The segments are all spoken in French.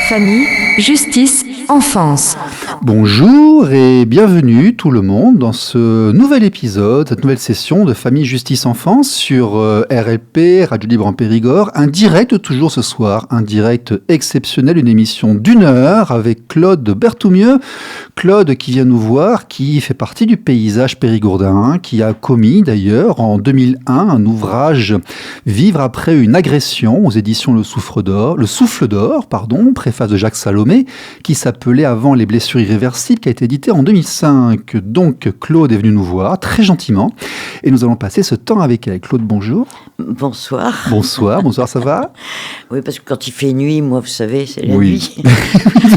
Famille, justice, enfance. Bonjour et bienvenue tout le monde dans ce nouvel épisode, cette nouvelle session de Famille, Justice, Enfance sur RLP, Radio Libre en Périgord. Un direct toujours ce soir, un direct exceptionnel, une émission d'1 heure avec Claude Berthoumieux. Claude qui vient nous voir, qui fait partie du paysage périgourdin, qui a commis d'ailleurs en 2001 un ouvrage Vivre après une agression aux éditions Le Souffle d'Or, préface de Jacques Salomé, qui s'appelait Avant les blessures irréversibles, qui a été édité en 2005. Donc Claude est venu nous voir très gentiment et nous allons passer ce temps avec elle. Claude, bonjour. Bonsoir. Bonsoir, ça va? Oui, parce que quand il fait nuit, moi, vous savez, c'est la nuit.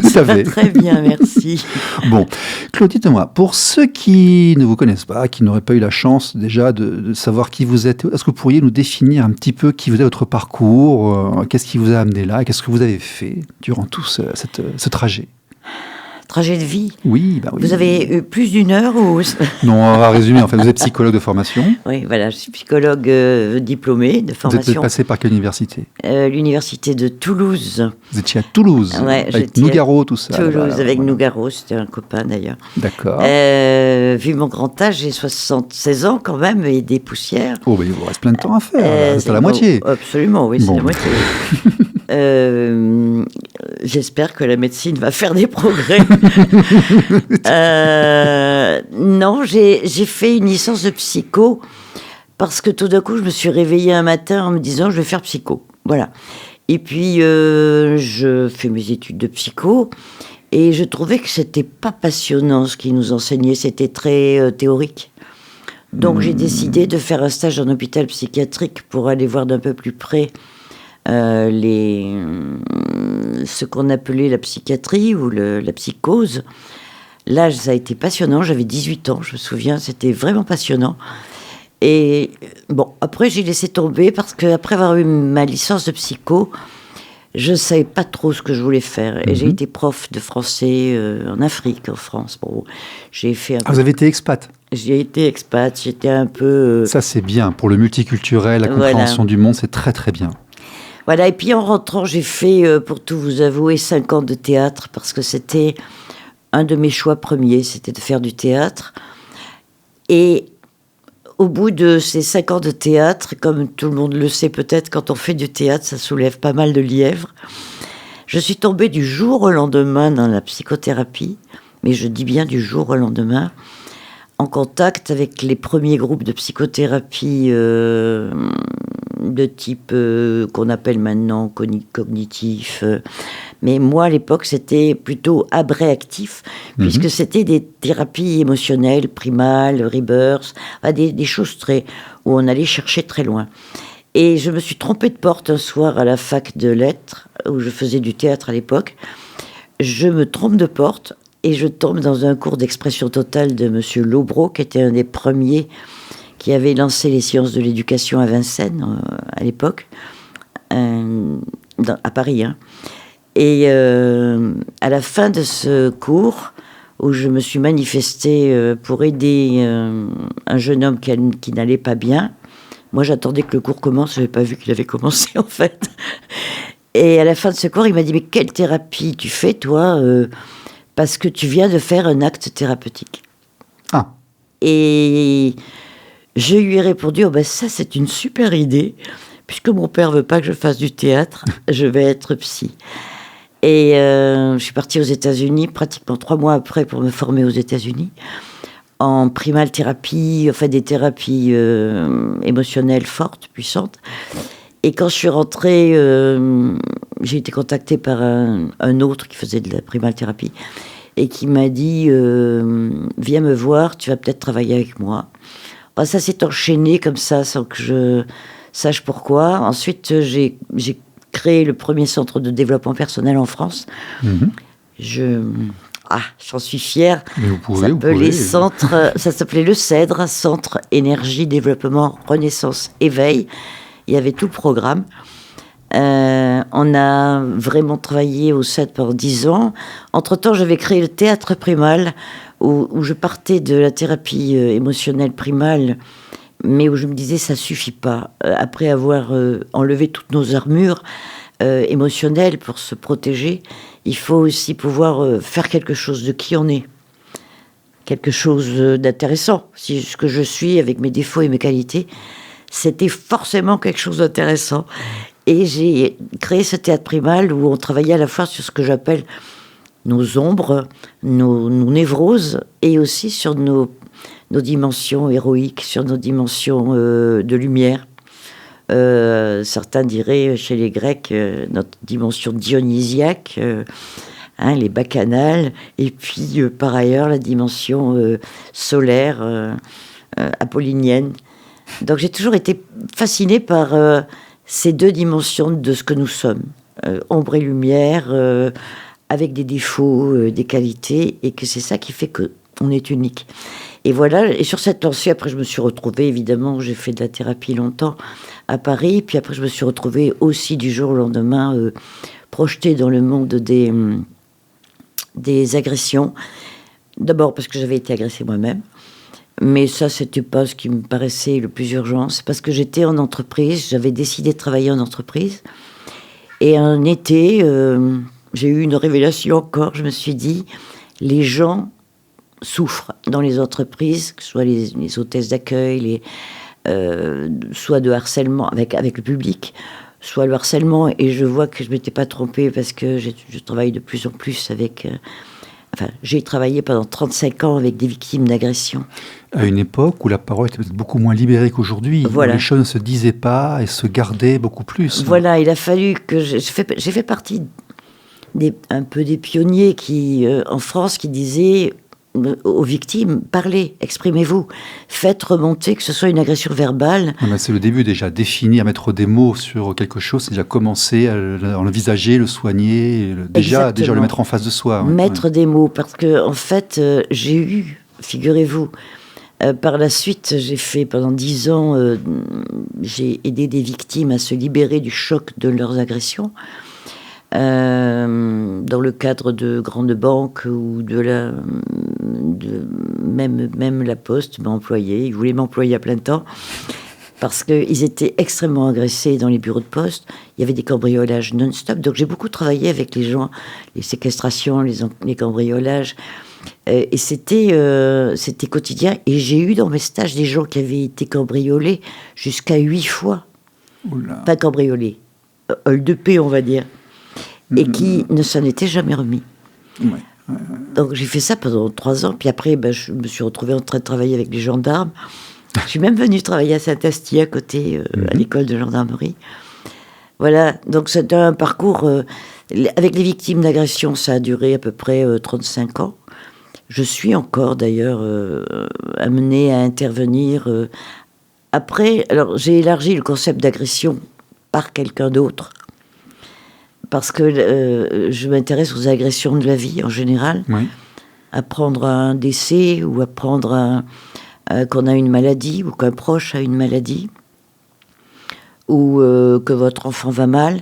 Vous savez. Très bien, merci. Bon, Claude, dites-moi, pour ceux qui ne vous connaissent pas, qui n'auraient pas eu la chance déjà de savoir qui vous êtes, est-ce que vous pourriez nous définir un petit peu qui vous est, votre parcours, qu'est-ce qui vous a amené là, qu'est-ce que vous avez fait durant tout ce trajet? Trajet de vie. Oui, bah oui. Vous avez eu plus d'1 heure ou... Non, on va résumer. En fait, vous êtes psychologue de formation. Oui, voilà, je suis psychologue diplômée de formation. Vous êtes passé par quelle université? L'université de Toulouse. Vous étiez à Toulouse, ouais, avec Nougaro, tout ça. Toulouse, voilà, avec voilà. Nougaro, c'était un copain d'ailleurs. D'accord. Vu mon grand âge, j'ai 76 ans quand même, et des poussières. Oh, mais il vous reste plein de temps à faire. C'est à la moitié. Absolument, oui, c'est la moitié. J'espère que la médecine va faire des progrès. Non, j'ai fait une licence de psycho parce que tout d'un coup, je me suis réveillée un matin en me disant je vais faire psycho. Voilà. Et puis, je fais mes études de psycho et je trouvais que c'était pas passionnant ce qu'ils nous enseignaient, c'était très théorique. Donc, j'ai décidé de faire un stage en hôpital psychiatrique pour aller voir d'un peu plus près ce qu'on appelait la psychiatrie ou la psychose. Là, ça a été passionnant. J'avais 18 ans, je me souviens. C'était vraiment passionnant. Et bon, après, j'ai laissé tomber parce qu'après avoir eu ma licence de psycho, je ne savais pas trop ce que je voulais faire. Et j'ai été prof de français en Afrique, en France. Bon, j'ai fait vous avez été expat? J'ai été expat. J'étais un peu... Ça, c'est bien. Pour le multiculturel, la compréhension du monde, c'est très, très bien. Voilà, et puis en rentrant, j'ai fait, pour tout vous avouer, 5 ans de théâtre, parce que c'était un de mes choix premiers, c'était de faire du théâtre. Et au bout de ces 5 ans de théâtre, comme tout le monde le sait peut-être, quand on fait du théâtre, ça soulève pas mal de lièvres. Je suis tombée du jour au lendemain dans la psychothérapie, mais je dis bien du jour au lendemain, en contact avec les premiers groupes de psychothérapie de type qu'on appelle maintenant cognitif. Mais moi, à l'époque, c'était plutôt abréactif, puisque c'était des thérapies émotionnelles, primales, rebirth, des choses où on allait chercher très loin. Et je me suis trompée de porte un soir à la fac de lettres, où je faisais du théâtre à l'époque. Je me trompe de porte et je tombe dans un cours d'expression totale de monsieur Lobreau, qui était un des premiers qui avait lancé les sciences de l'éducation à Vincennes, à l'époque, à Paris. Hein. Et à la fin de ce cours, où je me suis manifestée pour aider un jeune homme qui n'allait pas bien, moi j'attendais que le cours commence, je n'avais pas vu qu'il avait commencé en fait. Et à la fin de ce cours, il m'a dit « Mais quelle thérapie tu fais toi parce que tu viens de faire un acte thérapeutique. » Ah. Et je lui ai répondu, ça c'est une super idée, puisque mon père veut pas que je fasse du théâtre, je vais être psy. Et je suis partie aux États-Unis, pratiquement 3 mois après, pour me former aux États-Unis, en primal thérapie, des thérapies émotionnelles fortes, puissantes. Et quand je suis rentrée, j'ai été contactée par un autre qui faisait de la primal thérapie, et qui m'a dit viens me voir, tu vas peut-être travailler avec moi. Ça s'est enchaîné comme ça, sans que je sache pourquoi. Ensuite, j'ai créé le premier centre de développement personnel en France. J'en suis fière. Ça s'appelait le CEDRE, Centre Énergie, Développement, Renaissance, Éveil. Il y avait tout le programme. On a vraiment travaillé au CEDRE pendant 10 ans. Entre-temps, j'avais créé le théâtre primal, où je partais de la thérapie émotionnelle primale, mais où je me disais, ça suffit pas. Après avoir enlevé toutes nos armures, émotionnel pour se protéger, il faut aussi pouvoir faire quelque chose de qui on est. Quelque chose d'intéressant. Si ce que je suis, avec mes défauts et mes qualités, c'était forcément quelque chose d'intéressant. Et j'ai créé ce théâtre primal où on travaillait à la fois sur ce que j'appelle nos ombres, nos névroses, et aussi sur nos dimensions héroïques, sur nos dimensions de lumière. Certains diraient chez les Grecs notre dimension dionysiaque, les bacchanales, et puis par ailleurs la dimension solaire, apollinienne. Donc j'ai toujours été fascinée par ces deux dimensions de ce que nous sommes, ombre et lumière, avec des défauts, des qualités, et que c'est ça qui fait qu'on est unique. Et voilà, et sur cette lancée, après je me suis retrouvée, évidemment, j'ai fait de la thérapie longtemps à Paris, puis après je me suis retrouvée aussi du jour au lendemain projetée dans le monde des agressions. D'abord parce que j'avais été agressée moi-même, mais ça c'était pas ce qui me paraissait le plus urgent, c'est parce que j'étais en entreprise, j'avais décidé de travailler en entreprise, et un été, j'ai eu une révélation encore, je me suis dit, les gens souffrent dans les entreprises, que ce soit les hôtesses d'accueil, soit de harcèlement avec le public, soit le harcèlement, et je vois que je ne m'étais pas trompée parce que je travaille de plus en plus avec... j'ai travaillé pendant 35 ans avec des victimes d'agression. À une époque où la parole était peut-être beaucoup moins libérée qu'aujourd'hui, voilà. Où les choses ne se disaient pas et se gardaient beaucoup plus. Voilà, il a fallu que... J'ai fait partie un peu des pionniers en France qui disaient aux victimes, parlez, exprimez-vous, faites remonter, que ce soit une agression verbale. C'est le début déjà, définir, mettre des mots sur quelque chose, c'est déjà commencer à l'envisager, le soigner, déjà le mettre en face de soi. Mettre des mots, parce que en fait, j'ai eu, figurez-vous, par la suite, j'ai fait pendant 10 ans, j'ai aidé des victimes à se libérer du choc de leurs agressions. Dans le cadre de grandes banques ou même la Poste m'a employé, ils voulaient m'employer à plein temps parce qu'ils étaient extrêmement agressés dans les bureaux de poste, il y avait des cambriolages non-stop, donc j'ai beaucoup travaillé avec les gens, les séquestrations, les cambriolages, et c'était quotidien, et j'ai eu dans mes stages des gens qui avaient été cambriolés jusqu'à 8 fois. Oula. Pas cambriolés, de paix on va dire, et qui ne s'en étaient jamais remis. Ouais. Donc j'ai fait ça pendant 3 ans, puis après je me suis retrouvée en train de travailler avec les gendarmes. Je suis même venue travailler à Saint-Asti, à côté, à l'école de gendarmerie. Voilà, donc c'était un parcours... avec les victimes d'agression, ça a duré à peu près 35 ans. Je suis encore d'ailleurs amenée à intervenir. Après, alors j'ai élargi le concept d'agression par quelqu'un d'autre, parce que je m'intéresse aux agressions de la vie en général. Oui. Apprendre un décès ou apprendre qu'on a une maladie ou qu'un proche a une maladie ou que votre enfant va mal.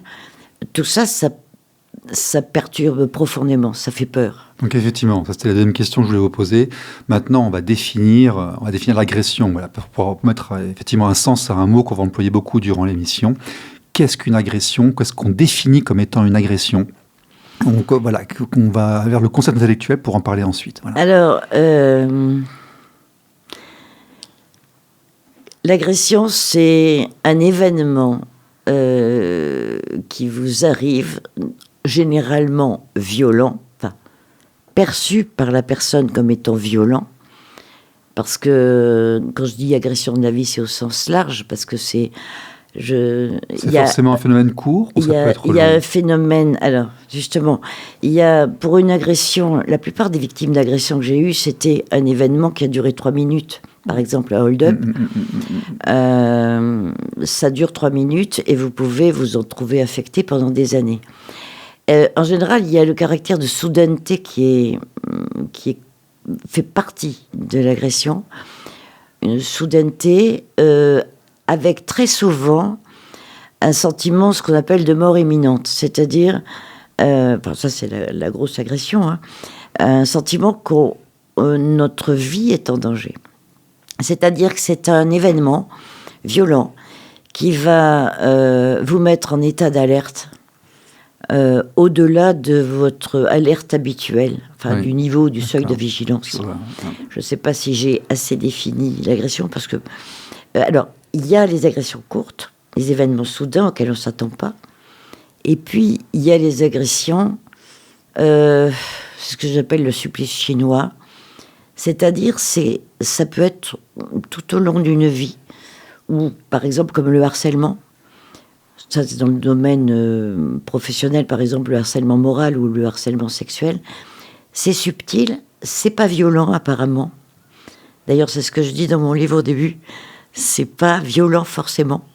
Tout ça, ça perturbe profondément, ça fait peur. Donc effectivement, ça c'était la deuxième question que je voulais vous poser. Maintenant, on va définir l'agression, voilà, pour mettre effectivement un sens à un mot qu'on va employer beaucoup durant l'émission. Qu'est-ce qu'une agression ? Qu'est-ce qu'on définit comme étant une agression ? Donc voilà, on va vers le concept intellectuel pour en parler ensuite. Voilà. Alors, l'agression, c'est un événement qui vous arrive, généralement violent, perçu par la personne comme étant violent, parce que quand je dis agression de la vie, c'est au sens large, parce que c'est forcément un phénomène court ou ça peut être long ? Il y a un phénomène, alors justement, pour une agression, la plupart des victimes d'agression que j'ai eues, c'était un événement qui a duré 3 minutes. Par exemple, un hold-up, ça dure 3 minutes et vous pouvez vous en trouver affecté pendant des années. En général, il y a le caractère de soudaineté qui fait partie de l'agression. Une soudaineté avec très souvent un sentiment, ce qu'on appelle de mort imminente. C'est-à-dire, ça c'est la grosse agression, un sentiment que notre vie est en danger. C'est-à-dire que c'est un événement violent qui va vous mettre en état d'alerte au-delà de votre alerte habituelle, Oui. du niveau du seuil de D'accord. vigilance. Voilà. Je ne sais pas si j'ai assez défini l'agression, parce que... alors, il y a les agressions courtes, les événements soudains auxquels on ne s'attend pas, et puis il y a les agressions, c'est ce que j'appelle le supplice chinois, c'est-à-dire ça peut être tout au long d'une vie, ou par exemple comme le harcèlement. Ça, c'est dans le domaine professionnel, par exemple, le harcèlement moral ou le harcèlement sexuel. C'est subtil, c'est pas violent, apparemment. D'ailleurs, c'est ce que je dis dans mon livre au début. C'est pas violent, forcément.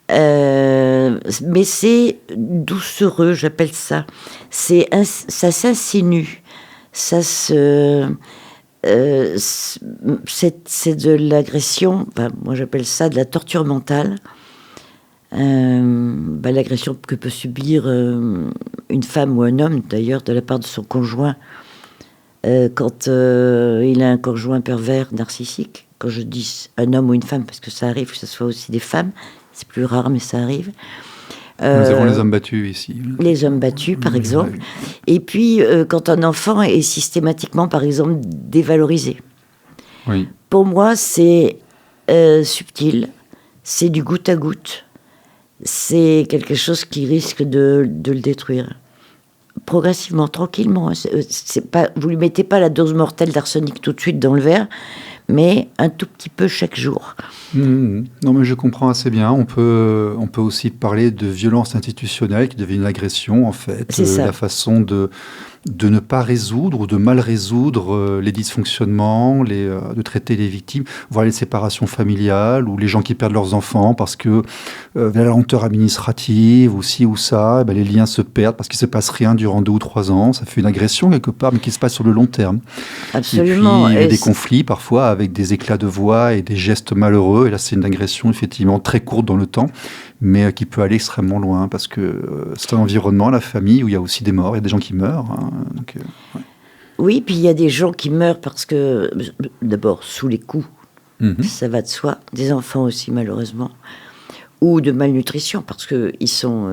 Mais c'est doucereux, j'appelle ça. Ça s'insinue. Ça se... c'est de l'agression, moi j'appelle ça de la torture mentale. L'agression que peut subir une femme ou un homme, d'ailleurs, de la part de son conjoint, quand il a un conjoint pervers narcissique. Quand je dis un homme ou une femme, parce que ça arrive que ce soit aussi des femmes, c'est plus rare, mais ça arrive. Nous avons les hommes battus ici. Les hommes battus, par exemple. Et puis, quand un enfant est systématiquement, par exemple, dévalorisé. Oui. Pour moi, c'est subtil, c'est du goutte à goutte. C'est quelque chose qui risque de le détruire. Progressivement, tranquillement. C'est pas, vous lui mettez pas la dose mortelle d'arsenic tout de suite dans le verre, mais un tout petit peu chaque jour. Non, mais je comprends assez bien. On peut aussi parler de violence institutionnelle qui devient une agression, en fait. C'est ça. La façon de ne pas résoudre ou de mal résoudre les dysfonctionnements, de traiter les victimes, voire les séparations familiales ou les gens qui perdent leurs enfants parce que la lenteur administrative ou ci ou ça, les liens se perdent parce qu'il ne se passe rien durant 2 ou 3 ans. Ça fait une agression quelque part, mais qui se passe sur le long terme. Absolument. Et puis, il y a des conflits parfois avec des éclats de voix et des gestes malheureux. Et là, c'est une agression effectivement très courte dans le temps, mais qui peut aller extrêmement loin parce que c'est un environnement, la famille, où il y a aussi des morts, il y a des gens qui meurent. Donc, ouais. Oui, puis il y a des gens qui meurent parce que, d'abord, sous les coups, ça va de soi, des enfants aussi malheureusement, ou de malnutrition parce qu'ils sont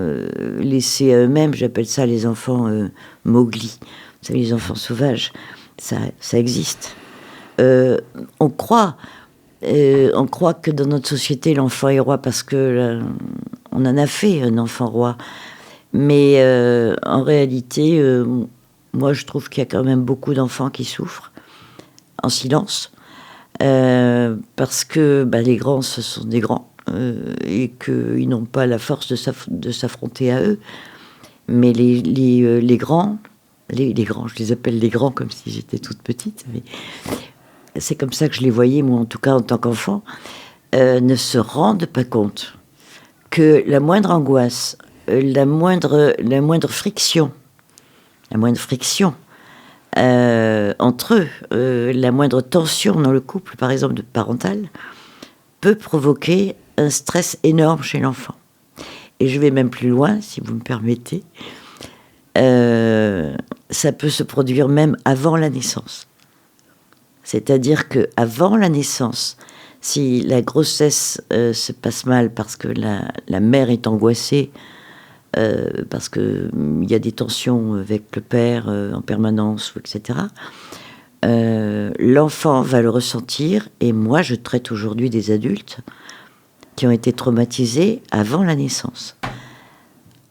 laissés à eux-mêmes, j'appelle ça les enfants Mowgli, vous savez, les enfants sauvages, ça existe. On croit que dans notre société, l'enfant est roi parce que on en a fait un enfant roi. Mais en réalité, moi, je trouve qu'il y a quand même beaucoup d'enfants qui souffrent en silence. Parce que les grands, ce sont des grands. Et qu'ils n'ont pas la force de s'affronter à eux. Mais les grands, je les appelle les grands comme si j'étais toute petite, mais c'est comme ça que je les voyais, moi, en tout cas, en tant qu'enfant, ne se rendent pas compte que la moindre angoisse, la moindre friction entre eux, la moindre tension dans le couple, par exemple, parental, peut provoquer un stress énorme chez l'enfant. Et je vais même plus loin, si vous me permettez. Ça peut se produire même avant la naissance. C'est-à-dire qu'avant la naissance, si la grossesse se passe mal parce que la mère est angoissée, parce qu'il y a des tensions avec le père en permanence, etc., l'enfant va le ressentir. Et moi, je traite aujourd'hui des adultes qui ont été traumatisés avant la naissance.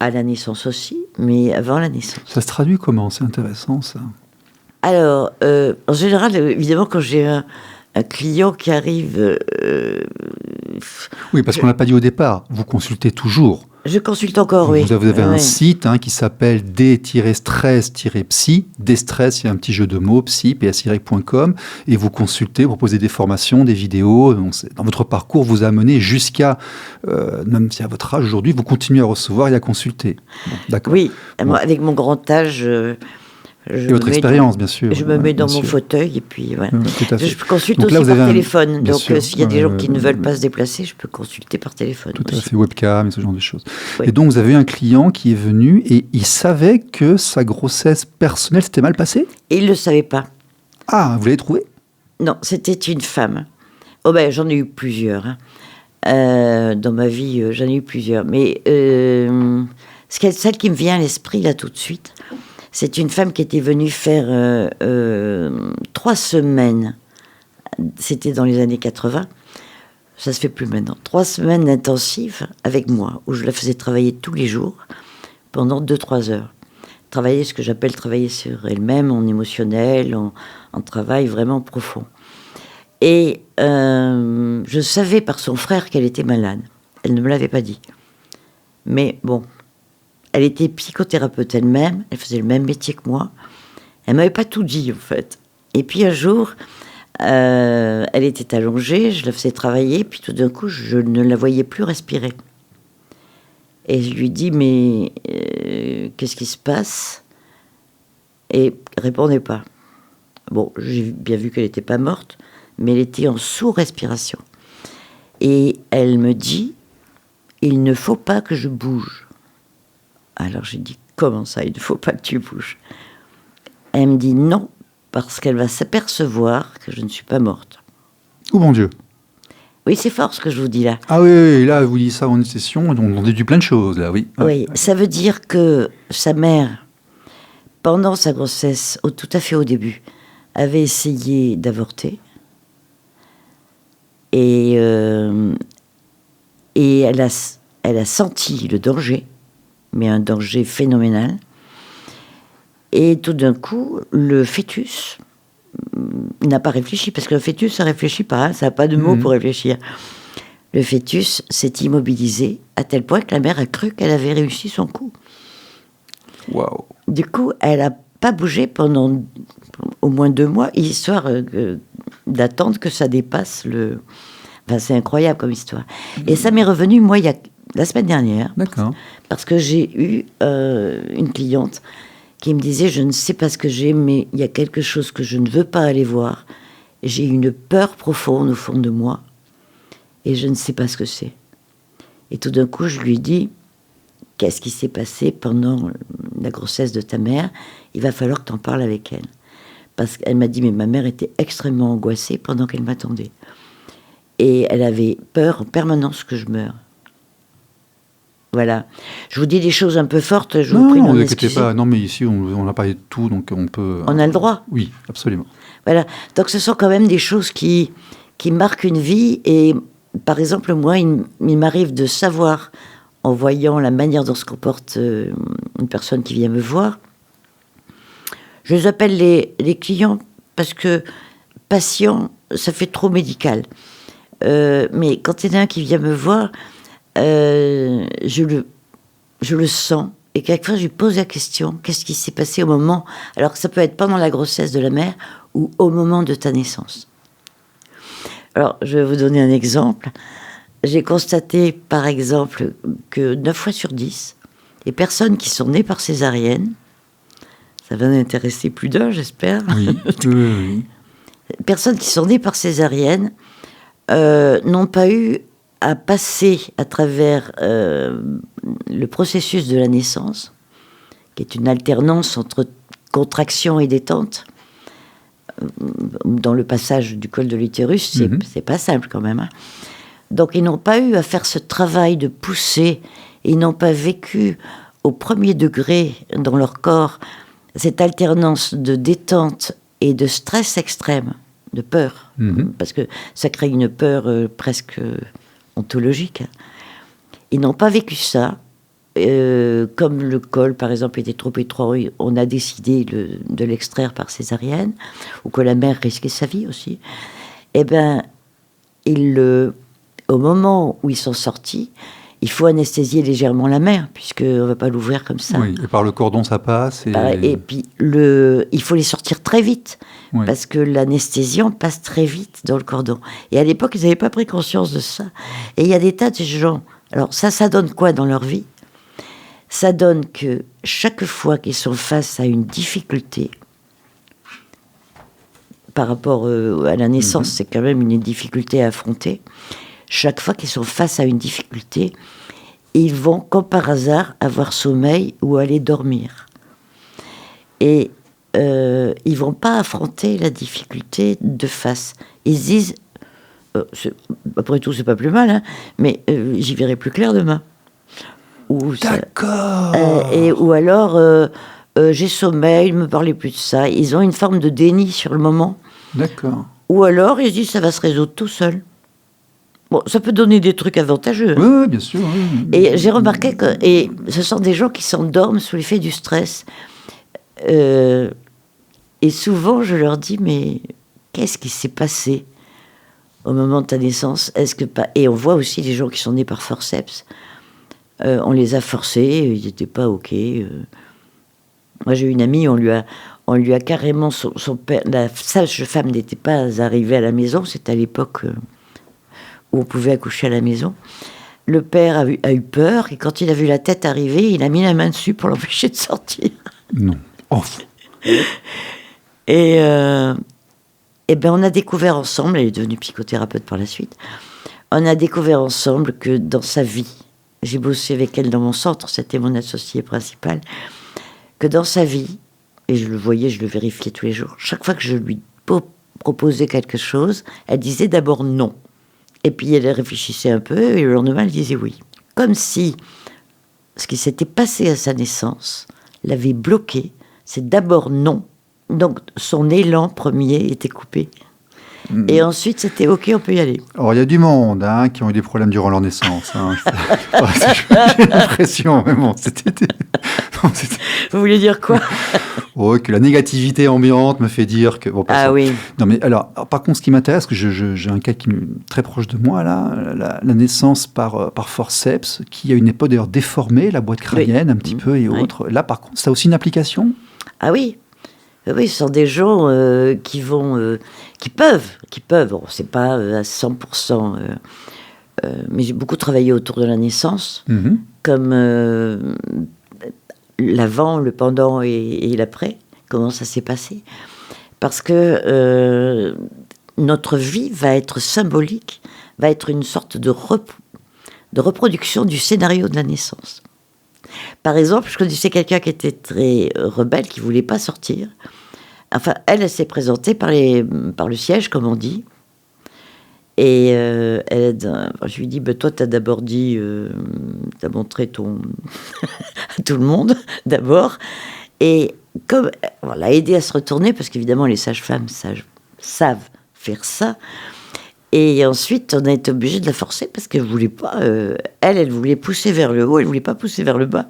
À la naissance aussi, mais avant la naissance. Ça se traduit comment? C'est intéressant, ça. Alors, en général, évidemment, quand j'ai un client qui arrive... oui, parce qu'on ne l'a pas dit au départ, vous consultez toujours. Je consulte encore, oui. Vous avez un site qui s'appelle d-stress-psy. D-stress, il y a un petit jeu de mots, psy.com. Et vous consultez, vous proposez des formations, des vidéos. Donc dans votre parcours, vous amenez jusqu'à, même si à votre âge aujourd'hui, vous continuez à recevoir et à consulter. Bon, d'accord. Oui, avec mon grand âge... et votre expérience, bien sûr. Je me mets dans mon fauteuil et puis voilà. Tout à fait. Je consulte donc aussi par téléphone. Donc s'il y a des gens qui ne veulent pas se déplacer, je peux consulter par téléphone. Tout aussi. à fait, webcam et ce genre de choses. Oui. Et donc vous avez eu un client qui est venu et il savait que sa grossesse personnelle s'était mal passée? Et il ne le savait pas. Ah, vous l'avez trouvé? Non, c'était une femme. J'en ai eu plusieurs. Dans ma vie, j'en ai eu plusieurs. Mais Celle qui me vient à l'esprit, là, tout de suite, c'est une femme qui était venue faire 3 semaines. C'était dans les années 80. Ça se fait plus maintenant. 3 semaines intensives avec moi, où je la faisais travailler tous les jours, pendant 2-3 heures. Travailler, ce que j'appelle travailler sur elle-même, en émotionnel, en travail vraiment profond. Et je savais par son frère qu'elle était malade. Elle ne me l'avait pas dit. Mais bon, elle était psychothérapeute elle-même, elle faisait le même métier que moi. Elle ne m'avait pas tout dit, en fait. Et puis un jour, elle était allongée, je la faisais travailler, puis tout d'un coup, je ne la voyais plus respirer. Et je lui dis, mais qu'est-ce qui se passe? Et elle ne répondait pas. Bon, j'ai bien vu qu'elle n'était pas morte, mais elle était en sous-respiration. Et elle me dit, il ne faut pas que je bouge. Alors j'ai dit, comment ça, il ne faut pas que tu bouges? Elle me dit non, parce qu'elle va s'apercevoir que je ne suis pas morte. Oh mon Dieu. Oui, c'est fort ce que je vous dis là. Ah oui, là, vous dites ça en une session, on déduit plein de choses, là, oui. Oui, ça veut dire que sa mère, pendant sa grossesse, tout à fait au début, avait essayé d'avorter. Et elle a senti le danger, mais un danger phénoménal. Et tout d'un coup, le fœtus n'a pas réfléchi, parce que le fœtus, ça ne réfléchit pas, hein, ça n'a pas de mots pour réfléchir. Le fœtus s'est immobilisé à tel point que la mère a cru qu'elle avait réussi son coup. Waouh. Du coup, elle n'a pas bougé pendant au moins 2 mois, histoire d'attendre que ça dépasse le... Enfin, c'est incroyable comme histoire. Et ça m'est revenu, moi, la semaine dernière. D'accord. Parce que j'ai eu une cliente qui me disait, je ne sais pas ce que j'ai, mais il y a quelque chose que je ne veux pas aller voir. J'ai une peur profonde au fond de moi, et je ne sais pas ce que c'est. Et tout d'un coup, je lui dis, qu'est-ce qui s'est passé pendant la grossesse de ta mère? Il va falloir que tu en parles avec elle. Parce qu'elle m'a dit, mais ma mère était extrêmement angoissée pendant qu'elle m'attendait. Et elle avait peur en permanence que je meure. Voilà. Je vous dis des choses un peu fortes, je vous prie Non, d'en ne vous inquiétez excuser. pas. Non, mais ici, on a parlé de tout, donc on peut... On a le droit. Oui, absolument. Voilà. Donc ce sont quand même des choses qui marquent une vie. Et par exemple, moi, il m'arrive de savoir, en voyant la manière dont se comporte une personne qui vient me voir, je les appelle les clients, parce que patient, ça fait trop médical. Mais quand il y en a un qui vient me voir, je le sens, et quelquefois je lui pose la question, qu'est-ce qui s'est passé au moment, alors que ça peut être pendant la grossesse de la mère ou au moment de ta naissance. Alors je vais vous donner un exemple. J'ai constaté par exemple que 9 fois sur 10, les personnes qui sont nées par césarienne, ça va intéresser plus d'un, j'espère. Oui, oui. Personnes qui sont nées par césarienne n'ont pas eu à passer à travers le processus de la naissance, qui est une alternance entre contraction et détente. Dans le passage du col de l'utérus, c'est pas simple quand même. Hein. Donc ils n'ont pas eu à faire ce travail de pousser, ils n'ont pas vécu au premier degré dans leur corps cette alternance de détente et de stress extrême, de peur, parce que ça crée une peur presque ontologique. Ils n'ont pas vécu ça. Comme le col, par exemple, était trop étroit, on a décidé de l'extraire par césarienne, ou que la mère risquait sa vie aussi. Eh bien, au moment où ils sont sortis, il faut anesthésier légèrement la mère, puisqu'on ne va pas l'ouvrir comme ça. Oui, et par le cordon, ça passe. Et puis, il faut les sortir très vite, oui. Parce que l'anesthésiant passe très vite dans le cordon. Et à l'époque, ils n'avaient pas pris conscience de ça. Et il y a des tas de gens... Alors ça donne quoi dans leur vie? Ça donne que chaque fois qu'ils sont face à une difficulté, par rapport à la naissance, c'est quand même une difficulté à affronter. Chaque fois qu'ils sont face à une difficulté, ils vont, comme par hasard, avoir sommeil ou aller dormir. Et ils vont pas affronter la difficulté de face. Ils disent, après tout, c'est pas plus mal, hein, mais j'y verrai plus clair demain. D'accord. Ou alors, j'ai sommeil, ne me parlez plus de ça. Ils ont une forme de déni sur le moment. D'accord. Ou alors, ils se disent, ça va se résoudre tout seul. Bon, ça peut donner des trucs avantageux. Oui, bien sûr. Oui. Et j'ai remarqué que ce sont des gens qui s'endorment sous l'effet du stress. Et souvent, je leur dis, mais qu'est-ce qui s'est passé au moment de ta naissance? Et on voit aussi les gens qui sont nés par forceps. On les a forcés, ils n'étaient pas OK. Moi, j'ai une amie, on lui a carrément... Son père, la sage-femme n'était pas arrivée à la maison, c'était à l'époque... où on pouvait accoucher à la maison. Le père a eu peur, et quand il a vu la tête arriver, il a mis la main dessus pour l'empêcher de sortir. Non. Oh. Et ben on a découvert ensemble, elle est devenue psychothérapeute par la suite, on a découvert ensemble que dans sa vie, j'ai bossé avec elle dans mon centre, c'était mon associé principal, que dans sa vie, et je le voyais, je le vérifiais tous les jours, chaque fois que je lui proposais quelque chose, elle disait d'abord non. Et puis elle réfléchissait un peu, et le lendemain, elle disait oui. Comme si ce qui s'était passé à sa naissance l'avait bloqué. C'est d'abord non. Donc son élan premier était coupé. Et ensuite, c'était OK, on peut y aller. Alors, il y a du monde qui ont eu des problèmes durant leur naissance. J'ai l'impression, mais bon, c'était... Vous voulez dire quoi? Oh, que la négativité ambiante me fait dire que... Bon, oui. Non, mais alors, par contre, ce qui m'intéresse, que j'ai un cas qui est très proche de moi, là, la naissance par forceps, qui a une époque d'ailleurs déformée, la boîte crânienne, un petit peu, et autres. Là, par contre, ça a aussi une application? Ah oui. Oui, ce sont des gens qui peuvent, bon, c'est pas à 100%, mais j'ai beaucoup travaillé autour de la naissance, comme l'avant, le pendant et l'après, comment ça s'est passé. Parce que notre vie va être symbolique, va être une sorte de reproduction du scénario de la naissance. Par exemple, je connaissais quelqu'un qui était très rebelle, qui ne voulait pas sortir. Enfin, elle s'est présentée par le siège, comme on dit. Et je lui dis, toi, tu as d'abord dit, tu as montré à tout le monde, d'abord. Et comme on l'a aidée à se retourner, parce qu'évidemment, les sages-femmes savent faire ça. Et ensuite, on a été obligé de la forcer parce qu'elle voulait pas. Elle voulait pousser vers le haut, elle voulait pas pousser vers le bas.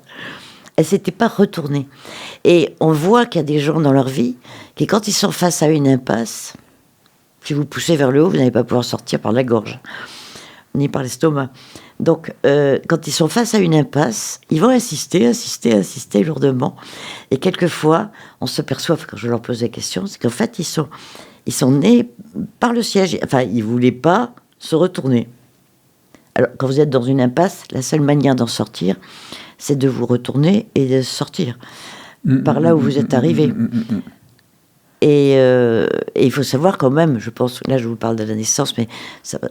Elle s'était pas retournée. Et on voit qu'il y a des gens dans leur vie qui, quand ils sont face à une impasse, si vous poussez vers le haut, vous n'allez pas pouvoir sortir par la gorge, ni par l'estomac. Donc, quand ils sont face à une impasse, ils vont insister lourdement. Et quelquefois, on se perçoit, quand je leur pose la question, c'est qu'en fait, ils sont nés par le siège. Enfin, ils ne voulaient pas se retourner. Alors, quand vous êtes dans une impasse, la seule manière d'en sortir, c'est de vous retourner et de sortir par là où vous êtes arrivé. Et il faut savoir quand même, je pense, là je vous parle de la naissance, mais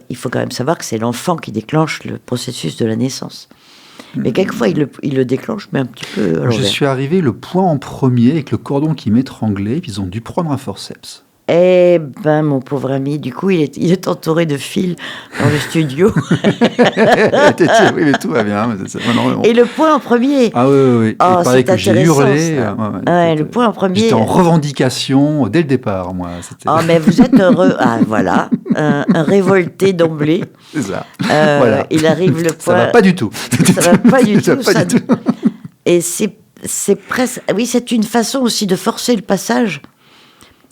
il faut quand même savoir que c'est l'enfant qui déclenche le processus de la naissance. Mais quelquefois, il le déclenche, mais un petit peu à l'envers. Je suis arrivé le point en premier avec le cordon qui m'étranglait, puis ils ont dû prendre un forceps. Eh ben, mon pauvre ami, du coup, il est entouré de fils dans le studio. Oui, mais tout va bien. Et le point en premier. Ah oui. Oh, il paraît que j'ai hurlé. Le point en premier. J'étais en revendication dès le départ, moi. Oh, mais vous êtes heureux. Ah, voilà. Un révolté d'emblée. C'est ça. Voilà. Il arrive le point. Ça va pas du tout. Ça va pas du tout. Et c'est presque. Oui, c'est une façon aussi de forcer le passage.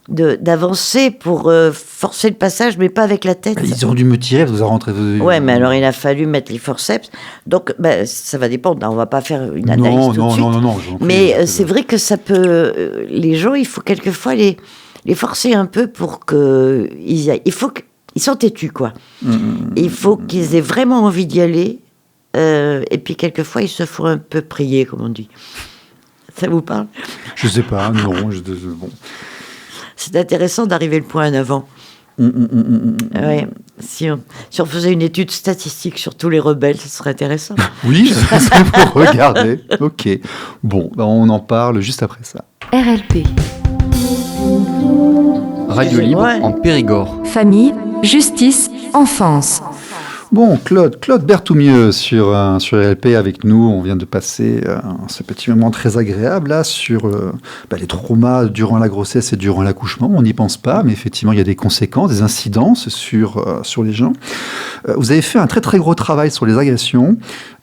D'avancer pour forcer le passage, mais pas avec la tête. Ils ont dû me tirer, vous en rentrez. Ouais, mais alors il a fallu mettre les forceps. Donc, ça va dépendre. On va pas faire une analyse tout de suite. Non. Mais c'est vrai que ça peut. Les gens, il faut quelquefois les forcer un peu pour que il faut qu'ils sont têtus, quoi. Il faut qu'ils aient vraiment envie d'y aller. Et puis quelquefois, ils se font un peu prier, comme on dit. Ça vous parle? Je sais pas. Non. Bon. C'est intéressant d'arriver le point en avant. Ouais. Si on faisait une étude statistique sur tous les rebelles, ce serait intéressant. Oui, c'est pour regarder. Ok. Bon, on en parle juste après ça. RLP. Radio Libre en Périgord. Famille, justice, enfance. Bon, Claude Berthoumieux sur RLP avec nous. On vient de passer ce petit moment très agréable là sur les traumas durant la grossesse et durant l'accouchement. On n'y pense pas, mais effectivement, il y a des conséquences, des incidences sur les gens. Vous avez fait un très très gros travail sur les agressions.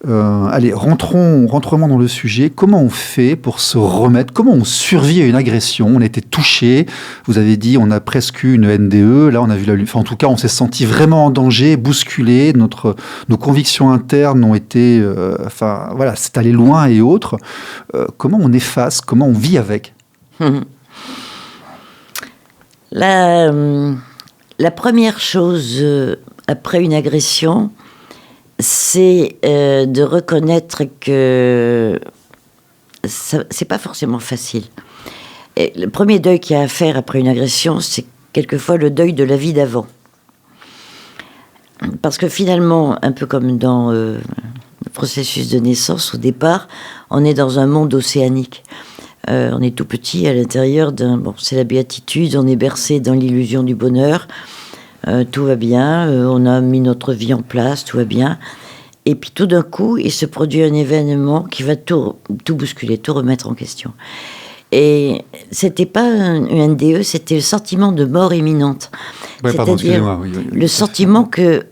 Allez, rentrons dans le sujet. Comment on fait pour se remettre? Comment on survit à une agression? On a été touché. Vous avez dit, on a presque eu une NDE. Là, on a vu en tout cas, on s'est senti vraiment en danger, bousculé. Nos convictions internes ont été, c'est allé loin et autres. Comment on efface? Comment on vit avec? La première chose après une agression, c'est de reconnaître que c'est pas forcément facile. Et le premier deuil qu'il y a à faire après une agression, c'est quelquefois le deuil de la vie d'avant. Parce que finalement, un peu comme dans le processus de naissance, au départ, on est dans un monde océanique. On est tout petit à l'intérieur c'est la béatitude, on est bercé dans l'illusion du bonheur. Tout va bien, on a mis notre vie en place, tout va bien. Et puis tout d'un coup, il se produit un événement qui va tout bousculer, tout remettre en question. Et c'était pas un NDE, c'était le sentiment de mort imminente. Ouais, c'est-à-dire le sentiment que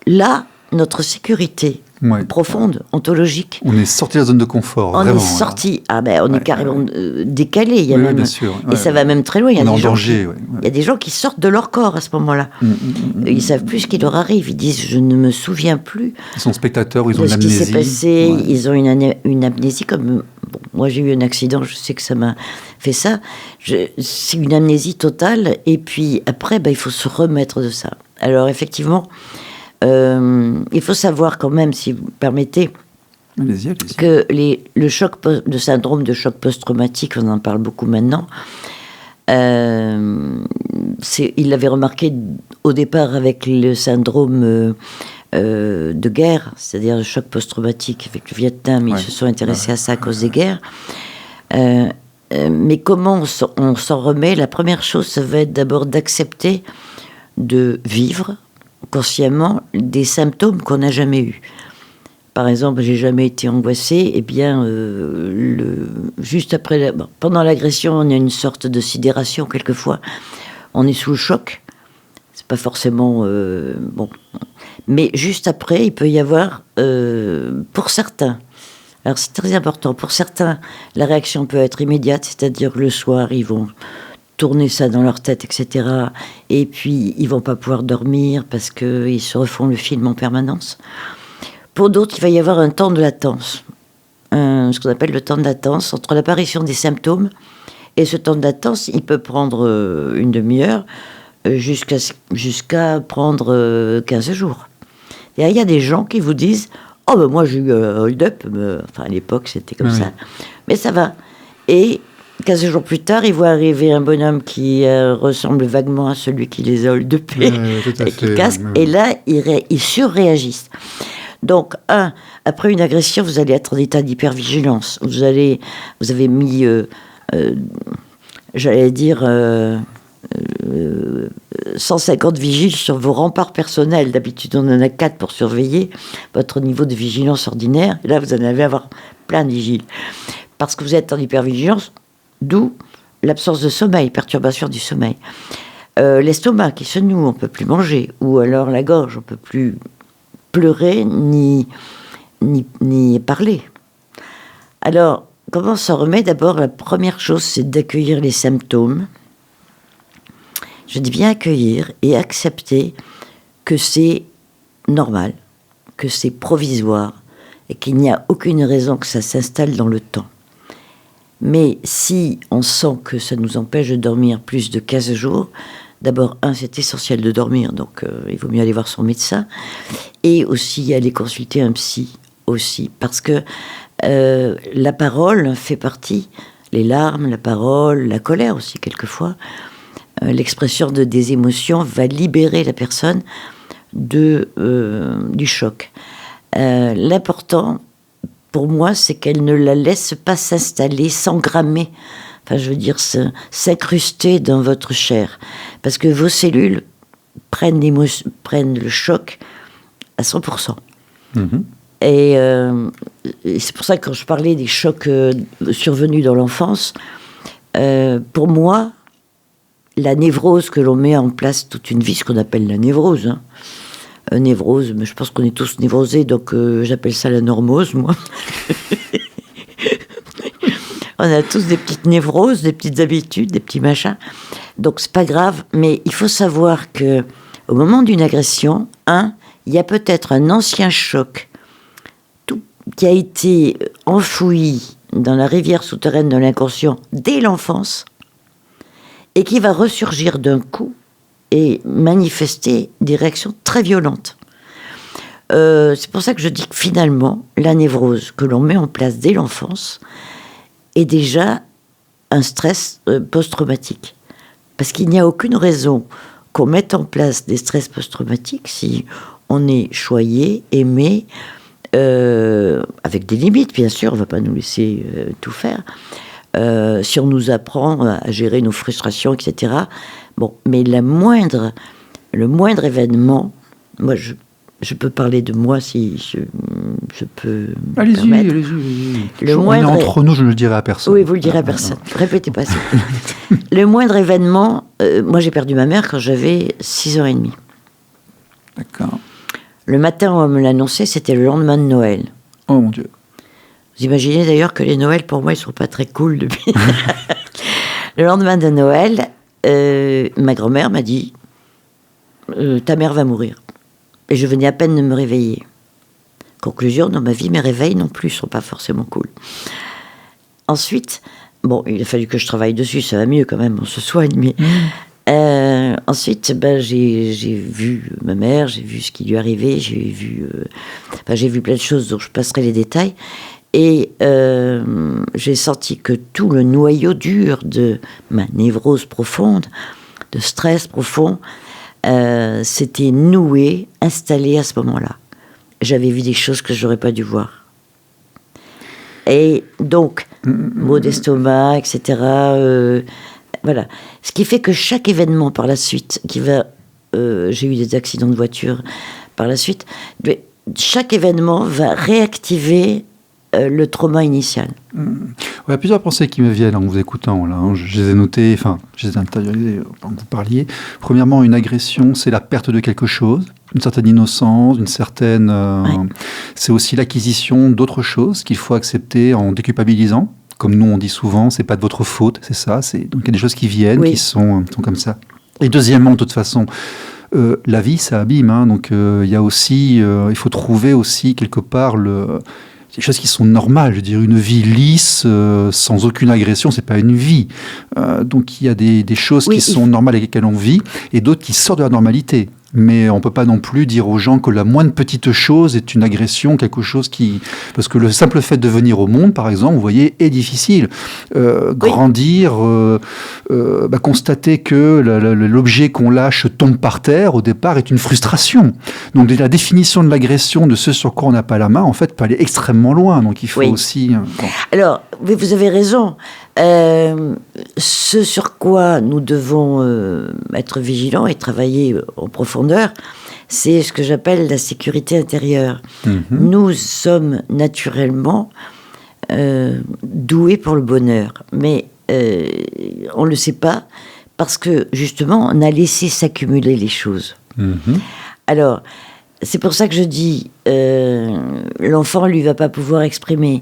là, notre sécurité profonde, ontologique. On est sorti de la zone de confort. On vraiment, est sorti. On est carrément décalé. Il y a même, bien sûr. Et ça va même très loin. Il y a en danger. Il y a des gens qui sortent de leur corps à ce moment-là. Ils savent plus ce qui leur arrive. Ils disent, je ne me souviens plus. Ils sont spectateurs, ils ont de une ce qui amnésie. s'est passé. Ils ont une amnésie comme... moi, j'ai eu un accident, je sais que ça m'a fait ça. C'est une amnésie totale. Et puis après, il faut se remettre de ça. Alors effectivement... il faut savoir quand même, si vous permettez, allez-y. que le syndrome de choc post-traumatique, on en parle beaucoup maintenant, il l'avait remarqué au départ avec le syndrome de guerre, c'est-à-dire le choc post-traumatique avec le Vietnam. Ils se sont intéressés à ça à cause des guerres. Mais comment on s'en remet? La première chose, ça va être d'abord d'accepter de vivre consciemment des symptômes qu'on n'a jamais eus. Par exemple, j'ai jamais été angoissée. Eh bien, juste après, pendant l'agression, on a une sorte de sidération quelquefois. On est sous le choc. C'est pas forcément mais juste après, il peut y avoir, pour certains. Alors c'est très important. Pour certains, la réaction peut être immédiate, c'est-à-dire le soir, ils vont tourner ça dans leur tête, etc. Et puis, ils vont pas pouvoir dormir parce qu'ils se refont le film en permanence. Pour d'autres, il va y avoir un temps de latence. Ce qu'on appelle le temps de latence entre l'apparition des symptômes. Et ce temps de latence, il peut prendre une demi-heure jusqu'à prendre 15 jours. Et il y a des gens qui vous disent « Oh, moi, j'ai eu un hold-up. » Enfin, à l'époque, c'était comme ça. Mais ça va. Et 15 jours plus tard, ils voient arriver un bonhomme qui ressemble vaguement à celui qui les a hold-upés et qui casse. Et là, ils surréagissent. Donc, après une agression, vous allez être en état d'hypervigilance. Vous avez mis, 150 vigiles sur vos remparts personnels. D'habitude, on en a 4 pour surveiller votre niveau de vigilance ordinaire. Et là, vous en allez avoir plein de vigiles. Parce que vous êtes en hypervigilance, d'où l'absence de sommeil, perturbation du sommeil. L'estomac qui se noue, on ne peut plus manger. Ou alors la gorge, on ne peut plus pleurer ni parler. Alors, comment on s'en remet? D'abord, la première chose, c'est d'accueillir les symptômes. Je dis bien accueillir et accepter que c'est normal, que c'est provisoire et qu'il n'y a aucune raison que ça s'installe dans le temps. Mais si on sent que ça nous empêche de dormir plus de 15 jours, d'abord, c'est essentiel de dormir, donc il vaut mieux aller voir son médecin, et aussi aller consulter un psy aussi, parce que la parole fait partie, les larmes, la parole, la colère aussi quelquefois, l'expression des émotions va libérer la personne du choc. L'important, pour moi, c'est qu'elle ne la laisse pas s'installer, s'engrammer, enfin je veux dire s'incruster dans votre chair, parce que vos cellules prennent le choc à 100%. Mhm. Et c'est pour ça que quand je parlais des chocs survenus dans l'enfance, pour moi, la névrose que l'on met en place toute une vie, ce qu'on appelle la névrose, névrose, mais je pense qu'on est tous névrosés, donc j'appelle ça la normose, moi. On a tous des petites névroses, des petites habitudes, des petits machins. Donc c'est pas grave, mais il faut savoir que au moment d'une agression, il y a peut-être un ancien choc qui a été enfoui dans la rivière souterraine de l'inconscient dès l'enfance et qui va ressurgir d'un coup et manifester des réactions très violentes. C'est pour ça que je dis que finalement, la névrose que l'on met en place dès l'enfance est déjà un stress post-traumatique. Parce qu'il n'y a aucune raison qu'on mette en place des stress post-traumatiques si on est choyé, aimé, avec des limites, bien sûr, on ne va pas nous laisser tout faire. Si on nous apprend à gérer nos frustrations, etc. Bon, mais le moindre événement, moi je peux parler de moi si je peux. Allez-y. On est entre nous, je ne le dirai à personne. Oui, vous le direz à personne. Répétez pas ça. Le moindre événement, moi j'ai perdu ma mère quand j'avais 6 ans et demi. D'accord. Le matin où on me l'annonçait, c'était le lendemain de Noël. Oh mon Dieu. Vous imaginez d'ailleurs que les Noëls, pour moi, ils ne sont pas très cool depuis. Le lendemain de Noël, ma grand-mère m'a dit ta mère va mourir. Et je venais à peine de me réveiller. Conclusion, dans ma vie, mes réveils non plus ne sont pas forcément cool. Ensuite, bon, il a fallu que je travaille dessus, ça va mieux quand même, on se soigne, mais... Ensuite, j'ai vu ma mère, j'ai vu ce qui lui arrivait, j'ai vu plein de choses dont je passerai les détails. Et j'ai senti que tout le noyau dur de ma névrose profonde, de stress profond, s'était noué, installé à ce moment-là. J'avais vu des choses que j'aurais pas dû voir. Et donc, maux d'estomac, etc. Voilà. Ce qui fait que chaque événement par la suite, j'ai eu des accidents de voiture par la suite, chaque événement va réactiver le trauma initial. Il y a plusieurs pensées qui me viennent en vous écoutant. Là, je les ai notées, enfin, je les ai intériorisées pendant que vous parliez. Premièrement, une agression, c'est la perte de quelque chose, une certaine innocence, une certaine... Ouais. C'est aussi l'acquisition d'autre chose qu'il faut accepter en déculpabilisant. Comme nous, on dit souvent, c'est pas de votre faute, c'est ça. Donc il y a des choses qui viennent, qui sont comme ça. Et deuxièmement, de toute façon, la vie, ça abîme. Donc il y a aussi... il faut trouver aussi quelque part des choses qui sont normales. Je veux dire, une vie lisse, sans aucune agression, c'est pas une vie. Donc il y a des choses qui sont normales avec lesquelles on vit, et d'autres qui sortent de la normalité. Mais on ne peut pas non plus dire aux gens que la moindre petite chose est une agression, quelque chose qui... Parce que le simple fait de venir au monde, par exemple, vous voyez, est difficile. Grandir, constater que l'objet qu'on lâche tombe par terre, au départ, est une frustration. Donc la définition de l'agression, de ce sur quoi on n'a pas la main, en fait, peut aller extrêmement loin. Donc il faut aussi... Bon. Alors, vous avez raison. Ce sur quoi nous devons être vigilants et travailler en profondeur, c'est ce que j'appelle la sécurité intérieure. Nous sommes naturellement doués pour le bonheur, mais on ne le sait pas parce que justement on a laissé s'accumuler les choses. Alors, c'est pour ça que je dis l'enfant lui va pas pouvoir exprimer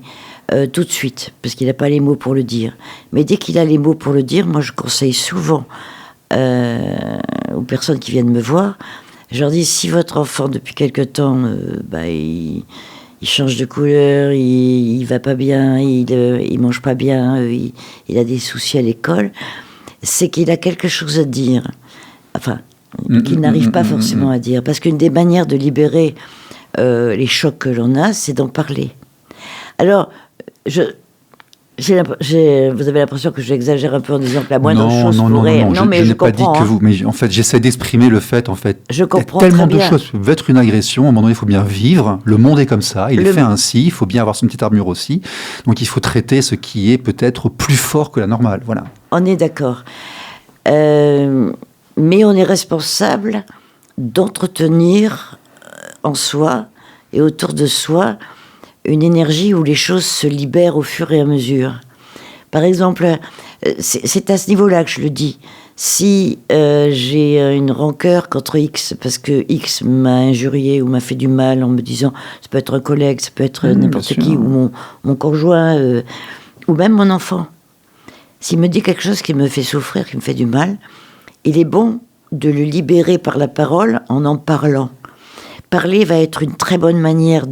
tout de suite, parce qu'il n'a pas les mots pour le dire. Mais dès qu'il a les mots pour le dire, moi je conseille souvent aux personnes qui viennent me voir, je leur dis, si votre enfant depuis quelque temps, il change de couleur, il va pas bien, il mange pas bien, il a des soucis à l'école, c'est qu'il a quelque chose à dire. Enfin, qu'il n'arrive pas forcément à dire. Parce qu'une des manières de libérer les chocs que l'on a, c'est d'en parler. Alors, vous avez l'impression que j'exagère un peu en disant que la moindre chose pourrait... Non, mais je je n'ai pas dit comprends. que vous... Mais en fait, j'essaie d'exprimer le fait, en fait. Je comprends il y a tellement très de bien. choses. Ça peut être une agression, à un moment donné, il faut bien vivre. Le monde est comme ça, il est fait ainsi, il faut bien avoir son petite armure aussi. Donc il faut traiter ce qui est peut-être plus fort que la normale. Voilà. On est d'accord. Mais on est responsable d'entretenir en soi et autour de soi une énergie où les choses se libèrent au fur et à mesure. Par exemple, c'est à ce niveau-là que je le dis. Si j'ai une rancœur contre X parce que X m'a injurié ou m'a fait du mal en me disant, ça peut être un collègue, ça peut être n'importe qui, ou mon conjoint, ou même mon enfant. S'il me dit quelque chose qui me fait souffrir, qui me fait du mal, il est bon de le libérer par la parole en parlant. Parler va être une très bonne manière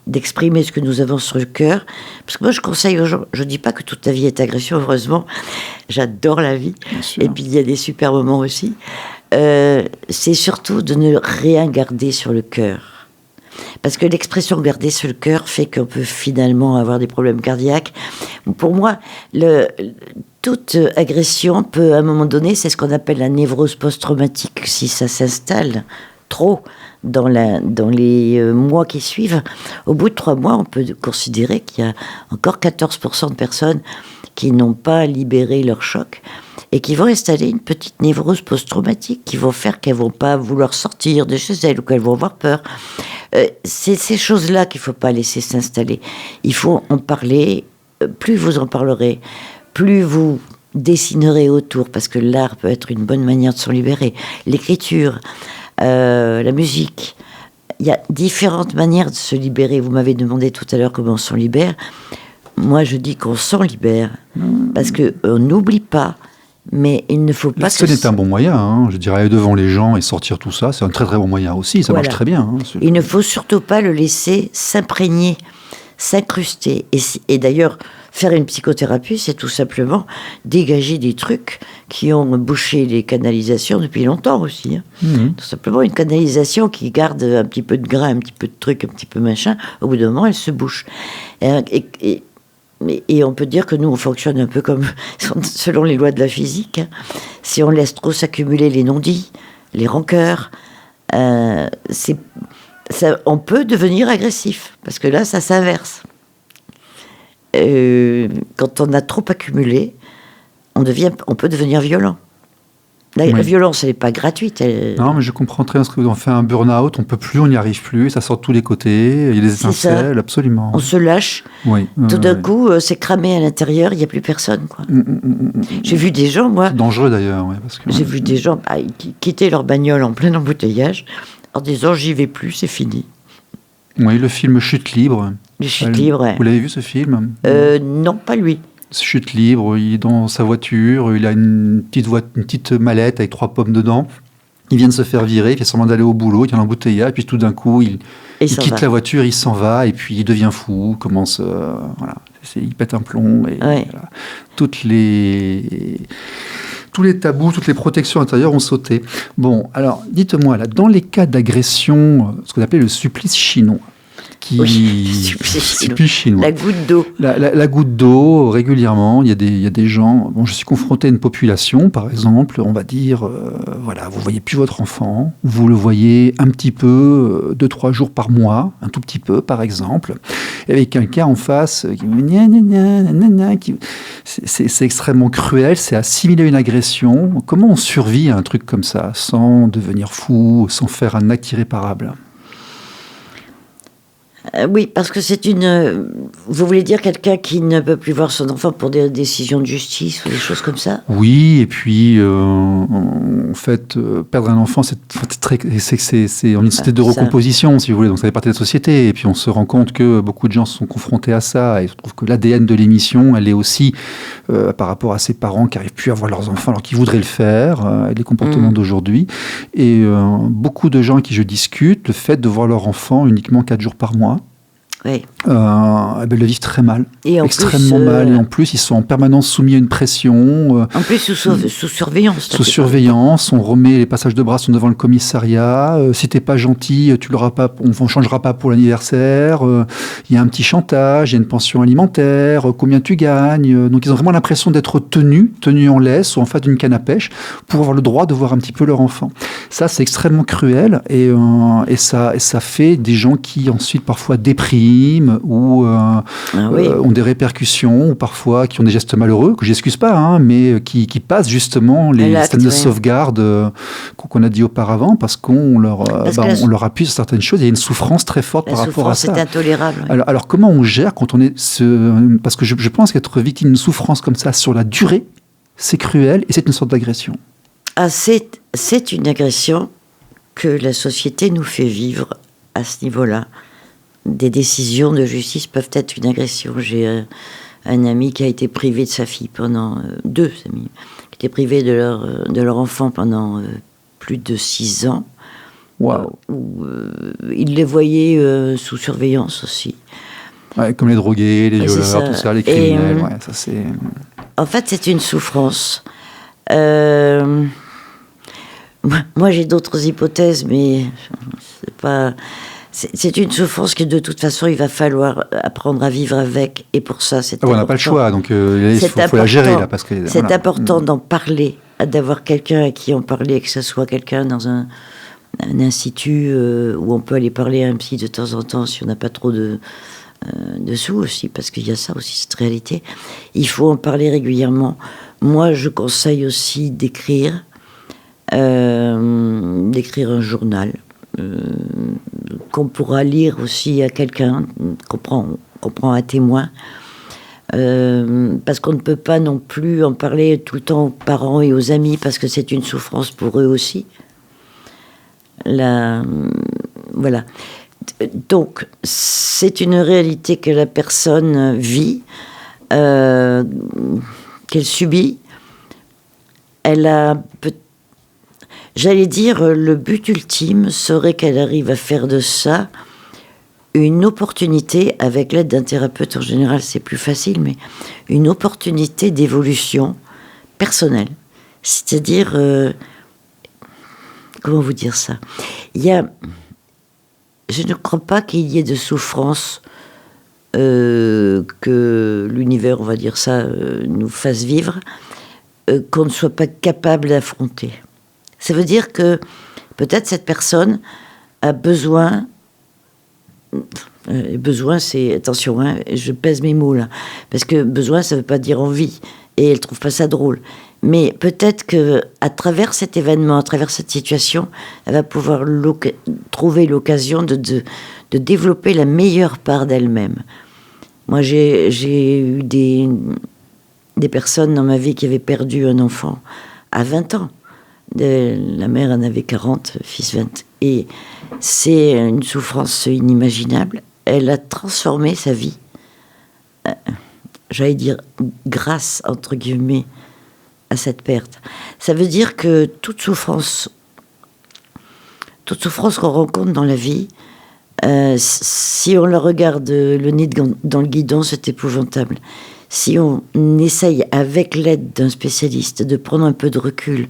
d'exprimer ce que nous avons sur le cœur. Parce que moi, je conseille aux gens, je ne dis pas que toute la vie est agression, heureusement. J'adore la vie. Et puis, il y a des super moments aussi. C'est surtout de ne rien garder sur le cœur. Parce que l'expression garder sur le cœur fait qu'on peut finalement avoir des problèmes cardiaques. Pour moi, toute agression peut, à un moment donné, c'est ce qu'on appelle la névrose post-traumatique. Si ça s'installe trop dans les mois qui suivent, au bout de 3 mois, on peut considérer qu'il y a encore 14% de personnes qui n'ont pas libéré leur choc et qui vont installer une petite névrose post-traumatique qui vont faire qu'elles ne vont pas vouloir sortir de chez elles ou qu'elles vont avoir peur. C'est ces choses-là qu'il ne faut pas laisser s'installer. Il faut en parler. Plus vous en parlerez, plus vous dessinerez autour, parce que l'art peut être une bonne manière de s'en libérer. L'écriture, la musique, il y a différentes manières de se libérer. Vous m'avez demandé tout à l'heure comment on s'en libère. Moi, je dis qu'on s'en libère, parce qu'on n'oublie pas, mais il ne faut pas que... Ce n'est un bon moyen, hein. Je dirais, aller devant les gens et sortir tout ça, c'est un très très bon moyen aussi, ça marche très bien. Hein, il ne faut surtout pas le laisser s'imprégner, s'incruster. Et d'ailleurs, faire une psychothérapie, c'est tout simplement dégager des trucs qui ont bouché les canalisations depuis longtemps aussi. Hein. Tout simplement une canalisation qui garde un petit peu de gras, un petit peu de trucs, un petit peu machin. Au bout d'un moment, elle se bouche. Et on peut dire que nous, on fonctionne un peu comme selon les lois de la physique. Hein. Si on laisse trop s'accumuler les non-dits, les rancœurs, on peut devenir agressif, parce que là, ça s'inverse. Quand on a trop accumulé, on peut devenir violent. La violence, elle n'est pas gratuite. Non, mais je comprends très bien ce que vous en faites. Un burn-out, on ne peut plus, on n'y arrive plus, ça sort de tous les côtés, il y a des étincelles, absolument. On se lâche. Oui. Tout d'un coup, c'est cramé à l'intérieur, il n'y a plus personne. Quoi. J'ai vu des gens, moi... C'est dangereux d'ailleurs. Parce que... J'ai vu des gens quitter leur bagnole en plein embouteillage en disant « j'y vais plus, c'est fini ». Oui, le film Chute libre. Chute libre, ouais. Vous l'avez vu ce film ? Non, pas lui. Chute libre, il est dans sa voiture, il a une petite mallette avec 3 pommes dedans. Il vient de se faire virer, il fait semblant d'aller au boulot, il y a l'embouteillage, puis tout d'un coup, il quitte la voiture, il s'en va, et puis il devient fou, commence... voilà, il pète un plomb, et voilà. Tous les tabous, toutes les protections intérieures ont sauté. Bon, alors, dites-moi, là, dans les cas d'agression, ce qu'on appelle le supplice chinois, supplice chinois. La goutte d'eau. La goutte d'eau, régulièrement, il y a des gens... Bon, je suis confronté à une population, par exemple, on va dire, voilà, vous ne voyez plus votre enfant, vous le voyez un petit peu, 2-3 jours par mois, un tout petit peu, par exemple, et avec quelqu'un en face qui... C'est extrêmement cruel, c'est assimiler une agression. Comment on survit à un truc comme ça, sans devenir fou, sans faire un acte irréparable ? Oui, parce que c'est une... Vous voulez dire quelqu'un qui ne peut plus voir son enfant pour des décisions de justice ou des choses comme ça ? Oui, et puis, en fait, perdre un enfant, c'est une société de recomposition, si vous voulez, donc ça fait partie de la société. Et puis on se rend compte que beaucoup de gens sont confrontés à ça. Et je trouve que l'ADN de l'émission, elle est aussi par rapport à ces parents qui n'arrivent plus à voir leurs enfants alors qu'ils voudraient le faire, les comportements d'aujourd'hui. Et beaucoup de gens avec qui je discute, le fait de voir leur enfant uniquement 4 jours par mois, oui. Le vivent très mal, extrêmement mal. Et en plus, ils sont en permanence soumis à une pression. En plus, sous surveillance. Sous surveillance, on remet les passages de bras sont devant le commissariat. Si t'es pas gentil, on ne changera pas pour l'anniversaire. Il y a un petit chantage, il y a une pension alimentaire. Combien tu gagnes ? Donc, ils ont vraiment l'impression d'être tenus en laisse ou en face d'une canne à pêche pour avoir le droit de voir un petit peu leur enfant. Ça, c'est extrêmement cruel et ça fait des gens qui ensuite parfois dépriment. intimes ou Oui. ont des répercussions, ou parfois qui ont des gestes malheureux, que j'excuse pas, hein, mais qui passent justement les L'acte, systèmes de oui. sauvegarde qu'on a dit auparavant, parce qu'on leur, on leur appuie sur certaines choses. Il y a une souffrance très forte par rapport à ça. La souffrance est intolérable. Oui. Alors, comment on gère quand on est... Parce que je pense qu'être victime d'une souffrance comme ça sur la durée, c'est cruel et c'est une sorte d'agression. Ah, c'est une agression que la société nous fait vivre à ce niveau-là. Des décisions de justice peuvent être une agression. J'ai un ami qui a été privé de sa fille pendant... deux amis qui étaient privés de leur enfant pendant plus de 6 ans. Waouh. Il les voyait sous surveillance aussi. Ouais, comme les drogués, les violeurs, tout ça, les criminels. Ouais, ça c'est... En fait, c'est une souffrance. Moi, j'ai d'autres hypothèses, mais c'est pas... C'est une souffrance que de toute façon, il va falloir apprendre à vivre avec. Et pour ça, c'est on n'a pas le choix, donc il faut la gérer. Là, parce que, c'est important d'en parler, d'avoir quelqu'un à qui en parler, que ce soit quelqu'un dans un institut où on peut aller parler à un psy de temps en temps si on n'a pas trop de sous aussi, parce qu'il y a ça aussi, cette réalité. Il faut en parler régulièrement. Moi, je conseille aussi d'écrire un journal qu'on pourra lire aussi à quelqu'un, qu'on prend à témoin, parce qu'on ne peut pas non plus en parler tout le temps aux parents et aux amis, parce que c'est une souffrance pour eux aussi. Voilà. Donc, c'est une réalité que la personne vit, qu'elle subit. Elle a... J'allais dire, le but ultime serait qu'elle arrive à faire de ça une opportunité, avec l'aide d'un thérapeute en général c'est plus facile, mais une opportunité d'évolution personnelle. C'est-à-dire, comment vous dire ça ? Je ne crois pas qu'il y ait de souffrance que l'univers, on va dire ça, nous fasse vivre, qu'on ne soit pas capable d'affronter. Ça veut dire que peut-être cette personne a besoin... besoin, c'est... Attention, hein, je pèse mes mots là. Parce que besoin, ça ne veut pas dire envie. Et elle ne trouve pas ça drôle. Mais peut-être qu'à travers cet événement, à travers cette situation, elle va pouvoir trouver l'occasion de développer la meilleure part d'elle-même. Moi, j'ai eu des personnes dans ma vie qui avaient perdu un enfant à 20 ans. La mère en avait 40, fils 20. Et c'est une souffrance inimaginable. Elle a transformé sa vie, j'allais dire, grâce, entre guillemets, à cette perte. Ça veut dire que toute souffrance qu'on rencontre dans la vie, si on la regarde le nez dans le guidon, c'est épouvantable. Si on essaye, avec l'aide d'un spécialiste, de prendre un peu de recul,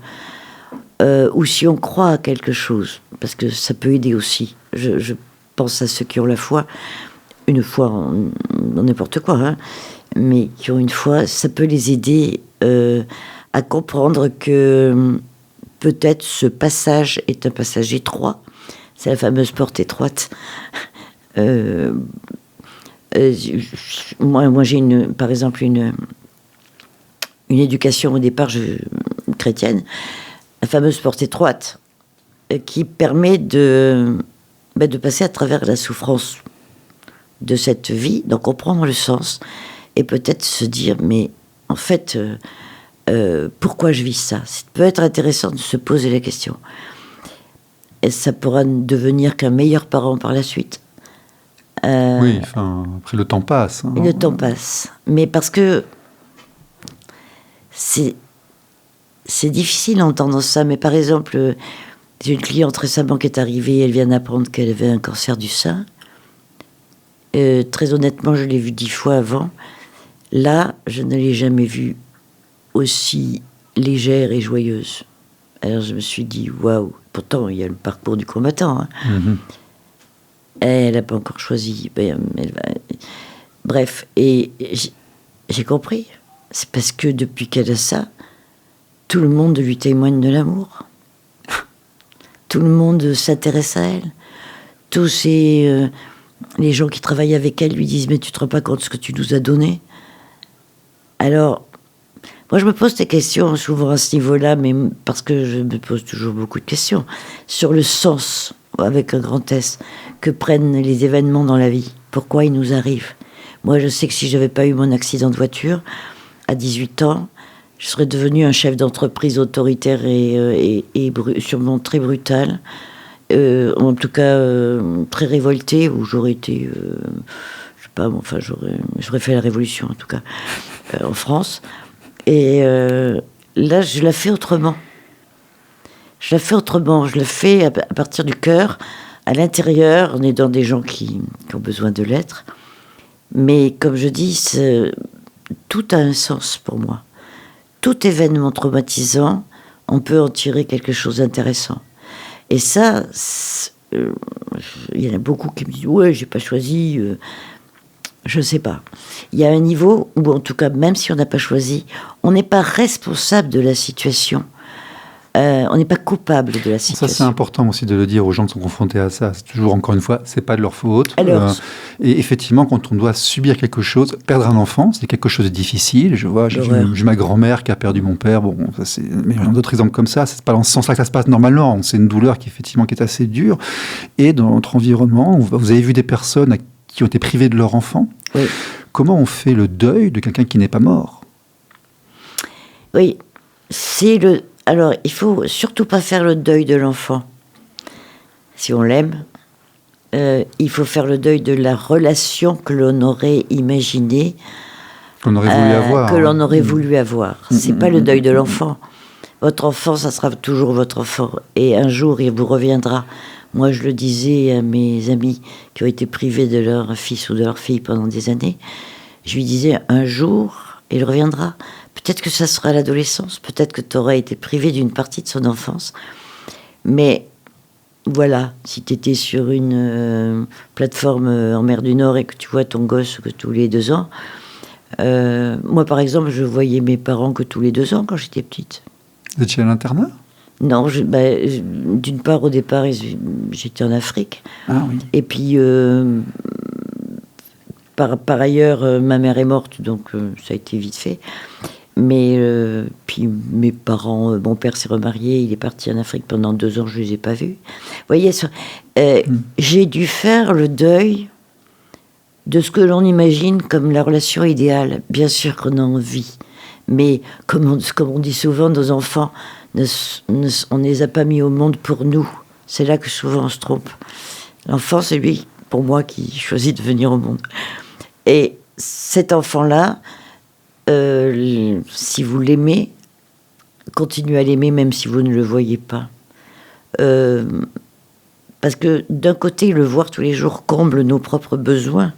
ou si on croit à quelque chose, parce que ça peut aider aussi. Je pense à ceux qui ont la foi, une foi dans n'importe quoi, hein, mais qui ont une foi, ça peut les aider à comprendre que peut-être ce passage est un passage étroit. C'est la fameuse porte étroite. Moi, j'ai par exemple une éducation au départ chrétienne, la fameuse porte étroite, qui permet de passer à travers la souffrance de cette vie, d'en comprendre le sens, et peut-être se dire, mais en fait, pourquoi je vis ça ? Ça peut être intéressant de se poser la question. Et ça pourra devenir qu'un meilleur parent par la suite. Oui, après le temps passe. Hein. Le temps passe. Mais parce que c'est difficile d'entendre ça, mais par exemple, j'ai une cliente récemment qui est arrivée, elle vient d'apprendre qu'elle avait un cancer du sein. Très honnêtement, je l'ai vue 10 fois avant. Là, je ne l'ai jamais vue aussi légère et joyeuse. Alors je me suis dit, waouh, pourtant il y a le parcours du combattant. Hein. Mm-hmm. Elle n'a pas encore choisi. Bref, et j'ai compris. C'est parce que depuis qu'elle a ça, tout le monde lui témoigne de l'amour. Tout le monde s'intéresse à elle. Tous ces les gens qui travaillent avec elle lui disent « Mais tu te rends pas compte de ce que tu nous as donné ?» Alors, moi, je me pose des questions souvent à ce niveau-là, mais parce que je me pose toujours beaucoup de questions sur le sens, avec un grand S, que prennent les événements dans la vie. Pourquoi ils nous arrivent. Moi, je sais que si je n'avais pas eu mon accident de voiture, à 18 ans, je serais devenu un chef d'entreprise autoritaire et sûrement très brutal, en tout cas très révolté, où j'aurais été, je sais pas, enfin, j'aurais fait la révolution, en tout cas, en France. Et là, je la fais autrement. Je la fais à partir du cœur, à l'intérieur, en aidant des gens qui ont besoin de l'être. Mais comme je dis, tout a un sens pour moi. Tout événement traumatisant, on peut en tirer quelque chose d'intéressant. Et ça, il y en a beaucoup qui me disent « Ouais, j'ai pas choisi... Je ne sais pas. Il y a un niveau où, en tout cas, même si on n'a pas choisi, on n'est pas responsable de la situation. On n'est pas coupable de la situation. Ça, c'est important aussi de le dire aux gens qui sont confrontés à ça. C'est toujours, encore une fois, c'est pas de leur faute. Alors, et effectivement, quand on doit subir quelque chose, perdre un enfant, c'est quelque chose de difficile. Je vois, j'ai ma grand-mère qui a perdu mon père. Bon, ça, mais il y a d'autres exemples comme ça. C'est pas dans ce sens-là que ça se passe normalement. C'est une douleur qui, effectivement, qui est assez dure. Et dans notre environnement, vous avez vu des personnes qui ont été privées de leur enfant. Oui. Comment on fait le deuil de quelqu'un qui n'est pas mort? Oui, alors, il faut surtout pas faire le deuil de l'enfant. Si on l'aime, il faut faire le deuil de la relation que l'on aurait imaginée, qu'on aurait voulu avoir. Que l'on aurait voulu avoir. C'est pas le deuil de l'enfant. Votre enfant, ça sera toujours votre enfant. Et un jour, il vous reviendra. Moi, je le disais à mes amis qui ont été privés de leur fils ou de leur fille pendant des années. Je lui disais, un jour, il reviendra. Peut-être que ça sera l'adolescence. Peut-être que tu auras été privé d'une partie de son enfance. Mais voilà, si tu étais sur une plateforme en mer du Nord et que tu vois ton gosse que tous les 2 ans, moi, par exemple, je voyais mes parents que tous les 2 ans quand j'étais petite. Vous étiez à l'internat? Non, d'une part, au départ, j'étais en Afrique. Ah, oui. Et puis, par ailleurs, ma mère est morte, donc ça a été vite fait. Mais puis mes parents, mon père s'est remarié, il est parti en Afrique pendant 2 ans, je ne les ai pas vus. Vous voyez, j'ai dû faire le deuil de ce que l'on imagine comme la relation idéale. Bien sûr qu'on a envie, mais comme on dit souvent, nos enfants, on ne les a pas mis au monde pour nous. C'est là que souvent on se trompe. L'enfant, c'est lui, pour moi, qui choisit de venir au monde. Et cet enfant-là, si vous l'aimez, continuez à l'aimer même si vous ne le voyez pas. Parce que d'un côté, le voir tous les jours comble nos propres besoins,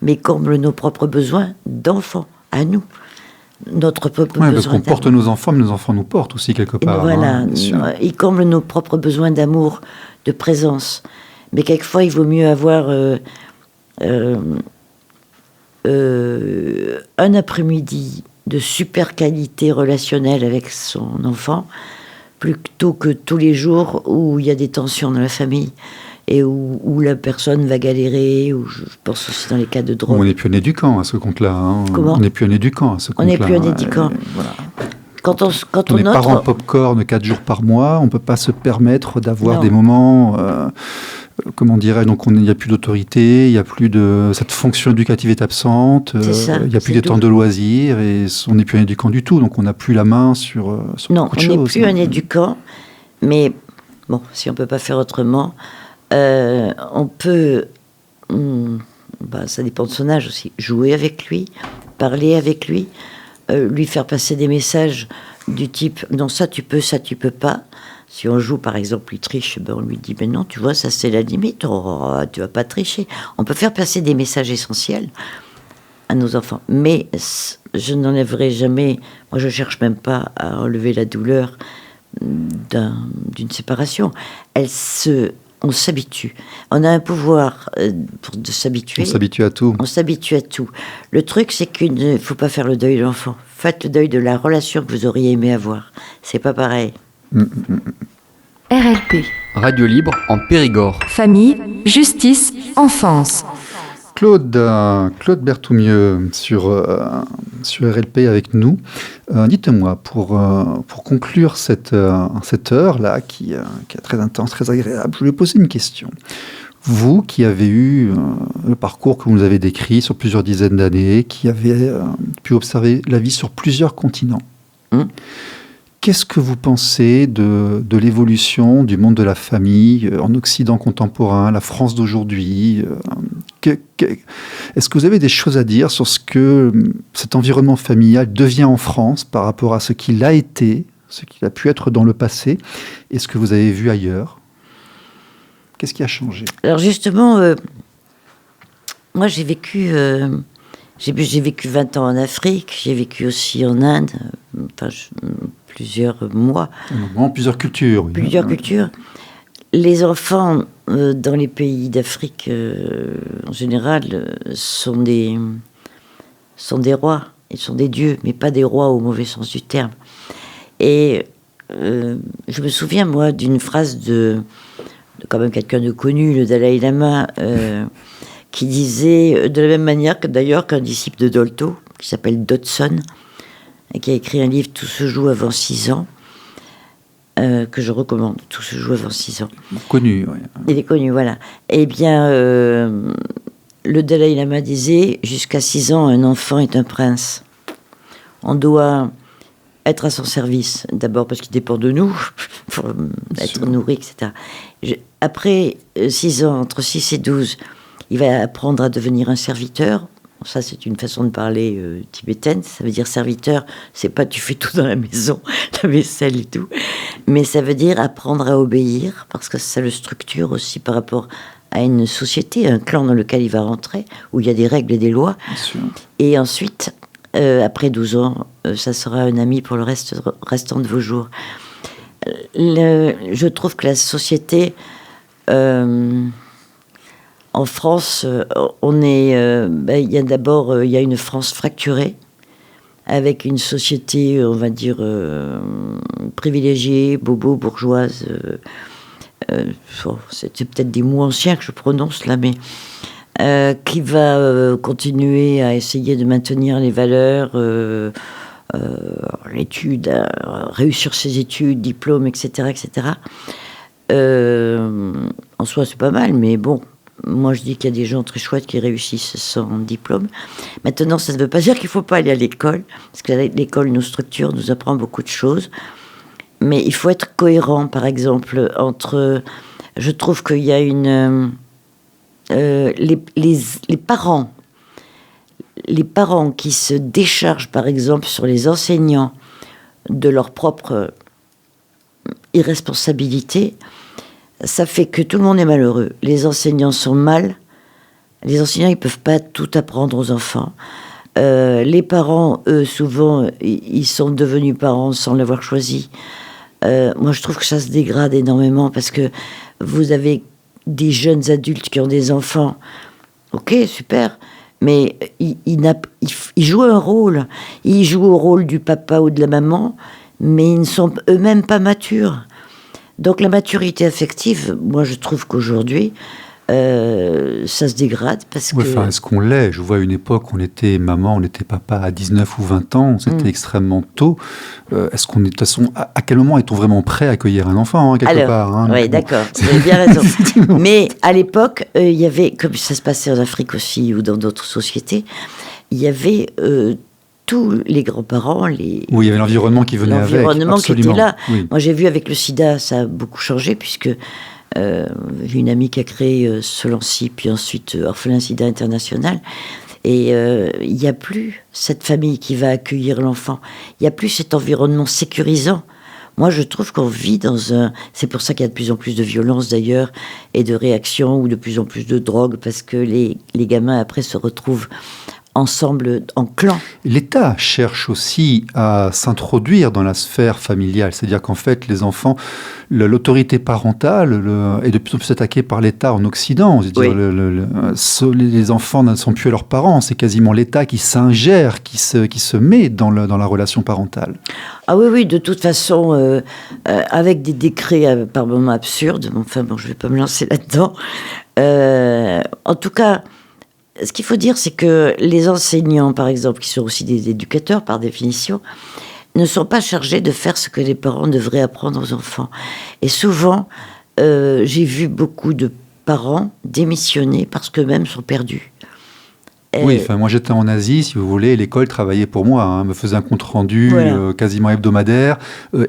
mais comble nos propres besoins d'enfants, à nous. Notre propre besoin parce qu'on porte nos enfants, mais nos enfants nous portent aussi quelque part. Voilà, il comble nos propres besoins d'amour, de présence. Mais quelquefois, il vaut mieux avoir un après-midi de super qualité relationnelle avec son enfant, plutôt que tous les jours où il y a des tensions dans la famille et où la personne va galérer, ou je pense aussi dans les cas de drogue. On n'est plus un éducant à ce compte-là. Comment ? On n'est plus un éducant à ce compte-là. On n'est plus un éducant. Voilà. Quand on est parents pop-corn 4 jours par mois, on ne peut pas se permettre d'avoir des moments... comment dirais-je, donc il n'y a plus d'autorité, il n'y a plus de... Cette fonction éducative est absente, il n'y a plus de temps de loisirs, et on n'est plus un éducant du tout, donc on n'a plus la main sur beaucoup de choses. Non, on n'est plus un éducant, mais bon, si on ne peut pas faire autrement, on peut, ça dépend de son âge aussi, jouer avec lui, parler avec lui, lui faire passer des messages du type « non, ça tu peux pas ». Si on joue, par exemple, il triche, on lui dit « mais non, tu vois, ça c'est la limite, tu vas pas tricher ». On peut faire passer des messages essentiels à nos enfants. Mais je n'enlèverai jamais, moi je cherche même pas à enlever la douleur d'une séparation. On s'habitue. On a un pouvoir de s'habituer. On s'habitue à tout. On s'habitue à tout. Le truc, c'est qu'il ne faut pas faire le deuil de l'enfant. Faites le deuil de la relation que vous auriez aimé avoir. C'est pas pareil. RLP. Radio Libre en Périgord. Famille, justice, enfance. Claude Berthoumieux sur RLP avec nous. Dites-moi, pour conclure cette heure-là qui est très intense, très agréable, je voulais poser une question. Vous qui avez eu le parcours que vous nous avez décrit sur plusieurs dizaines d'années, qui avez pu observer la vie sur plusieurs continents, qu'est-ce que vous pensez de l'évolution du monde de la famille en Occident contemporain, la France d'aujourd'hui? Est-ce que vous avez des choses à dire sur ce que cet environnement familial devient en France par rapport à ce qu'il a été, ce qu'il a pu être dans le passé, et ce que vous avez vu ailleurs? Qu'est-ce qui a changé? Alors justement, moi j'ai vécu 20 ans en Afrique, j'ai vécu aussi en Inde, plusieurs mois. Plusieurs cultures. Oui. Plusieurs cultures. Les enfants dans les pays d'Afrique, en général, sont des rois, ils sont des dieux, mais pas des rois au mauvais sens du terme. Et je me souviens, moi, d'une phrase de quand même quelqu'un de connu, le Dalai Lama, qui disait, de la même manière que d'ailleurs qu'un disciple de Dolto, qui s'appelle Dodson, et qui a écrit un livre « Tout se joue avant 6 ans », que je recommande. « Tout se joue avant 6 ans ». Connu, oui. Il est connu, voilà. Eh bien, le Dalai Lama disait « Jusqu'à 6 ans, un enfant est un prince. On doit être à son service, d'abord parce qu'il dépend de nous, pour être nourri, etc. Après 6 ans, entre 6 et 12, il va apprendre à devenir un serviteur. Ça, c'est une façon de parler tibétaine. Ça veut dire serviteur, c'est pas tu fais tout dans la maison, la vaisselle et tout. Mais ça veut dire apprendre à obéir, parce que ça le structure aussi par rapport à une société, un clan dans lequel il va rentrer, où il y a des règles et des lois. Et ensuite, après 12 ans, ça sera un ami pour le restant de vos jours. Je trouve que la société... en France, il y a d'abord il y a une France fracturée, avec une société, on va dire, privilégiée, bobo, bourgeoise. C'est peut-être des mots anciens que je prononce là, mais qui va continuer à essayer de maintenir les valeurs, l'étude, réussir ses études, diplôme, etc., etc. En soi, c'est pas mal, mais bon. Moi, je dis qu'il y a des gens très chouettes qui réussissent sans diplôme. Maintenant, ça ne veut pas dire qu'il ne faut pas aller à l'école, parce que l'école nous structure, nous apprend beaucoup de choses. Mais il faut être cohérent, par exemple, entre... Je trouve qu'il y a une... les parents qui se déchargent, par exemple, sur les enseignants de leur propre irresponsabilité... Ça fait que tout le monde est malheureux. Les enseignants sont mal. Les enseignants, ils peuvent pas tout apprendre aux enfants. Les parents, eux, souvent, ils sont devenus parents sans l'avoir choisi. Moi, je trouve que ça se dégrade énormément parce que vous avez des jeunes adultes qui ont des enfants. Ok, super. Mais ils jouent un rôle. Ils jouent au rôle du papa ou de la maman, mais ils ne sont eux-mêmes pas matures. Donc la maturité affective, moi je trouve qu'aujourd'hui, ça se dégrade parce que... Enfin, est-ce qu'on l'est? Je vois une époque où on était maman, on était papa à 19 ou 20 ans, c'était extrêmement tôt. Est-ce qu'on est, de toute façon, à quel moment est-on vraiment prêt à accueillir un enfant, quelque part? Oui, d'accord, vous avez bien raison. Mais à l'époque, il y avait, comme ça se passait en Afrique aussi ou dans d'autres sociétés, il y avait... tous les grands-parents, oui, il y avait l'environnement qui venait avec, l'environnement qui était là. Oui. Moi, j'ai vu avec le sida, ça a beaucoup changé, puisque j'ai une amie qui a créé Solancy, puis ensuite Orphelin Sida International, et il n'y a plus cette famille qui va accueillir l'enfant. Il n'y a plus cet environnement sécurisant. Moi, je trouve qu'on vit dans un... C'est pour ça qu'il y a de plus en plus de violence, d'ailleurs, et de réactions, ou de plus en plus de drogue, parce que les gamins, après, se retrouvent ensemble, en clan. L'État cherche aussi à s'introduire dans la sphère familiale, c'est-à-dire qu'en fait, les enfants, l'autorité parentale est de plus en plus attaquée par l'État en Occident. Les enfants ne sont plus leurs parents, c'est quasiment l'État qui s'ingère, qui se met dans la relation parentale. Ah oui, de toute façon, avec des décrets par moments absurdes, enfin bon, je ne vais pas me lancer là-dedans. En tout cas, ce qu'il faut dire, c'est que les enseignants, par exemple, qui sont aussi des éducateurs par définition, ne sont pas chargés de faire ce que les parents devraient apprendre aux enfants. Et souvent, j'ai vu beaucoup de parents démissionner parce qu'eux-mêmes sont perdus. Oui, moi j'étais en Asie, si vous voulez, l'école travaillait pour moi, me faisait un compte-rendu quasiment hebdomadaire,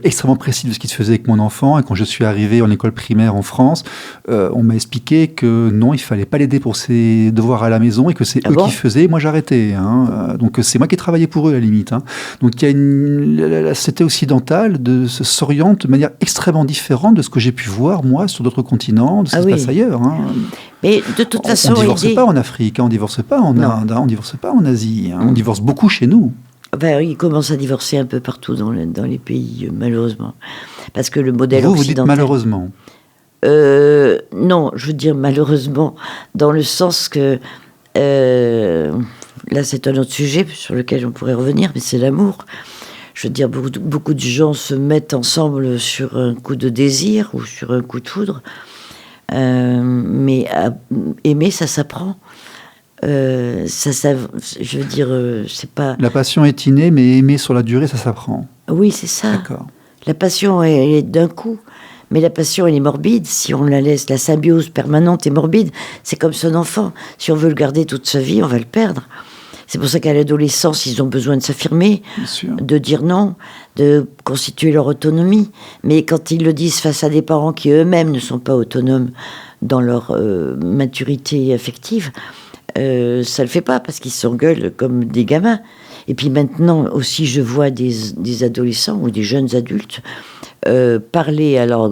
extrêmement précis de ce qui se faisait avec mon enfant. Et quand je suis arrivé en école primaire en France, on m'a expliqué que non, il fallait pas l'aider pour ses devoirs à la maison et que c'est eux qui faisaient, moi j'arrêtais. Donc c'est moi qui travaillais pour eux à la limite. Donc il y a la société occidentale s'oriente de manière extrêmement différente de ce que j'ai pu voir moi sur d'autres continents, de ce qui se passe ailleurs. Mais de toute façon, on ne divorce pas en Afrique, on ne divorce pas en Inde, on ne divorce pas en Asie, on divorce beaucoup chez nous. Ils commencent à divorcer un peu partout dans les pays, malheureusement. Parce que le modèle occidental... Vous dites malheureusement non, je veux dire malheureusement, dans le sens que... là, c'est un autre sujet sur lequel on pourrait revenir, mais c'est l'amour. Je veux dire, beaucoup de gens se mettent ensemble sur un coup de désir ou sur un coup de foudre. Mais aimer, ça s'apprend. Je veux dire, c'est pas... La passion est innée, mais aimer sur la durée, ça s'apprend. Oui, c'est ça. D'accord. La passion est d'un coup. Mais la passion, elle est morbide. Si on la laisse, la symbiose permanente est morbide. C'est comme son enfant. Si on veut le garder toute sa vie, on va le perdre. C'est pour ça qu'à l'adolescence, ils ont besoin de s'affirmer, de dire non, de constituer leur autonomie. Mais quand ils le disent face à des parents qui eux-mêmes ne sont pas autonomes dans leur maturité affective, ça le fait pas parce qu'ils s'engueulent comme des gamins. Et puis maintenant aussi, je vois des adolescents ou des jeunes adultes parler à leurs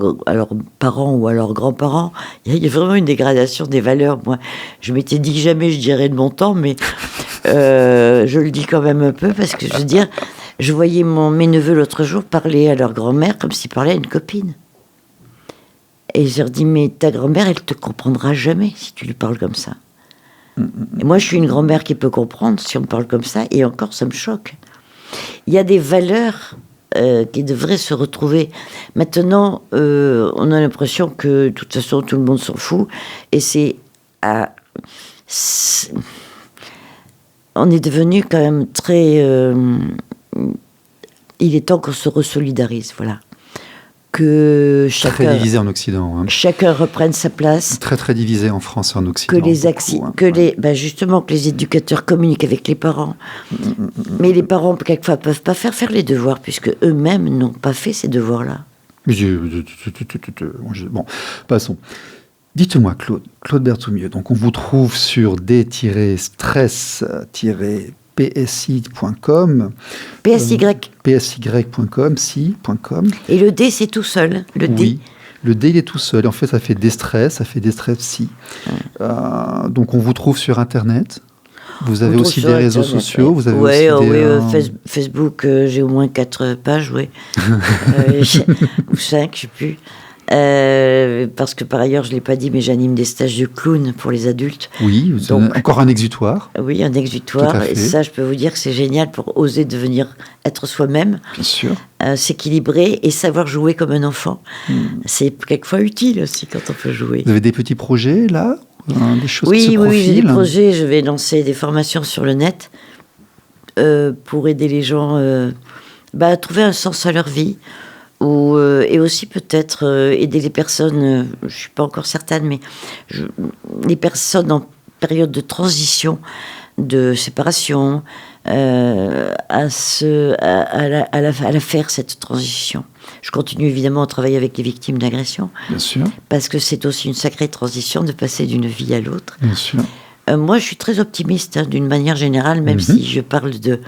parents ou à leurs grands-parents. Il y a vraiment une dégradation des valeurs. Moi, je m'étais dit que jamais je dirais de mon temps, mais je le dis quand même un peu parce que je veux dire, je voyais mes neveux l'autre jour parler à leur grand-mère comme s'ils parlaient à une copine. Et je leur dis, mais ta grand-mère, elle te comprendra jamais si tu lui parles comme ça. Et moi, je suis une grand-mère qui peut comprendre si on me parle comme ça, et encore, ça me choque. Il y a des valeurs qui devraient se retrouver. Maintenant, on a l'impression que, de toute façon, tout le monde s'en fout, et on est devenu quand même très... il est temps qu'on se resolidarise, voilà. Que chacun... Très divisé en Occident. Chacun reprenne sa place. Très, très divisé en France et en Occident. Justement, que les éducateurs communiquent avec les parents. Mais les parents, quelquefois, ne peuvent pas faire les devoirs, puisque eux-mêmes n'ont pas fait ces devoirs-là. Bon, passons. Dites-moi, Claude Berthoumieux, donc on vous trouve sur d-stress-psi.com. psy.com, si.com. Et le D, c'est tout seul. Le D, il est tout seul. En fait, ça fait Destress, ça fait Destress Psy. Donc, on vous trouve sur Internet. Vous avez aussi des réseaux sociaux. Vous avez Facebook, j'ai au moins 4 pages, ou 5, je ne sais plus. Parce que par ailleurs, je ne l'ai pas dit, mais j'anime des stages de clown pour les adultes. Oui, donc, encore un exutoire. Oui, un exutoire. Et ça, je peux vous dire que c'est génial pour oser être soi-même. Bien sûr. S'équilibrer et savoir jouer comme un enfant. C'est quelquefois utile aussi quand on peut jouer. Vous avez des petits projets là, des choses qui se profilent? Oui, j'ai des projets. Je vais lancer des formations sur le net pour aider les gens à trouver un sens à leur vie. Et aussi peut-être aider les personnes, je ne suis pas encore certaine, mais les personnes en période de transition, de séparation, à la faire cette transition. Je continue évidemment à travailler avec les victimes d'agression. Bien sûr. Parce que c'est aussi une sacrée transition de passer d'une vie à l'autre. Bien sûr. Moi, je suis très optimiste d'une manière générale, même si je parle de...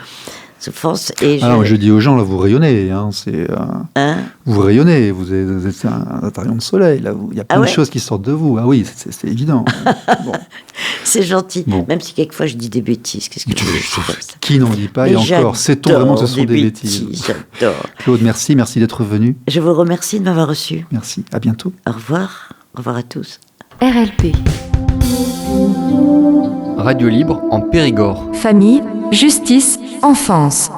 je dis aux gens, là, vous rayonnez. Vous rayonnez. Vous êtes un rayon de soleil. Là, il y a plein de choses qui sortent de vous. Ah oui, c'est évident. Bon. C'est gentil. Bon. Même si quelquefois je dis des bêtises. Qu'est-ce que qui n'en dit pas? Et encore, sait-on vraiment que ce sont des bêtises? J'adore. Claude, merci d'être venu. Je vous remercie de m'avoir reçu. Merci. À bientôt. Au revoir. Au revoir à tous. RLP. Radio libre en Périgord. Famille, justice, enfance.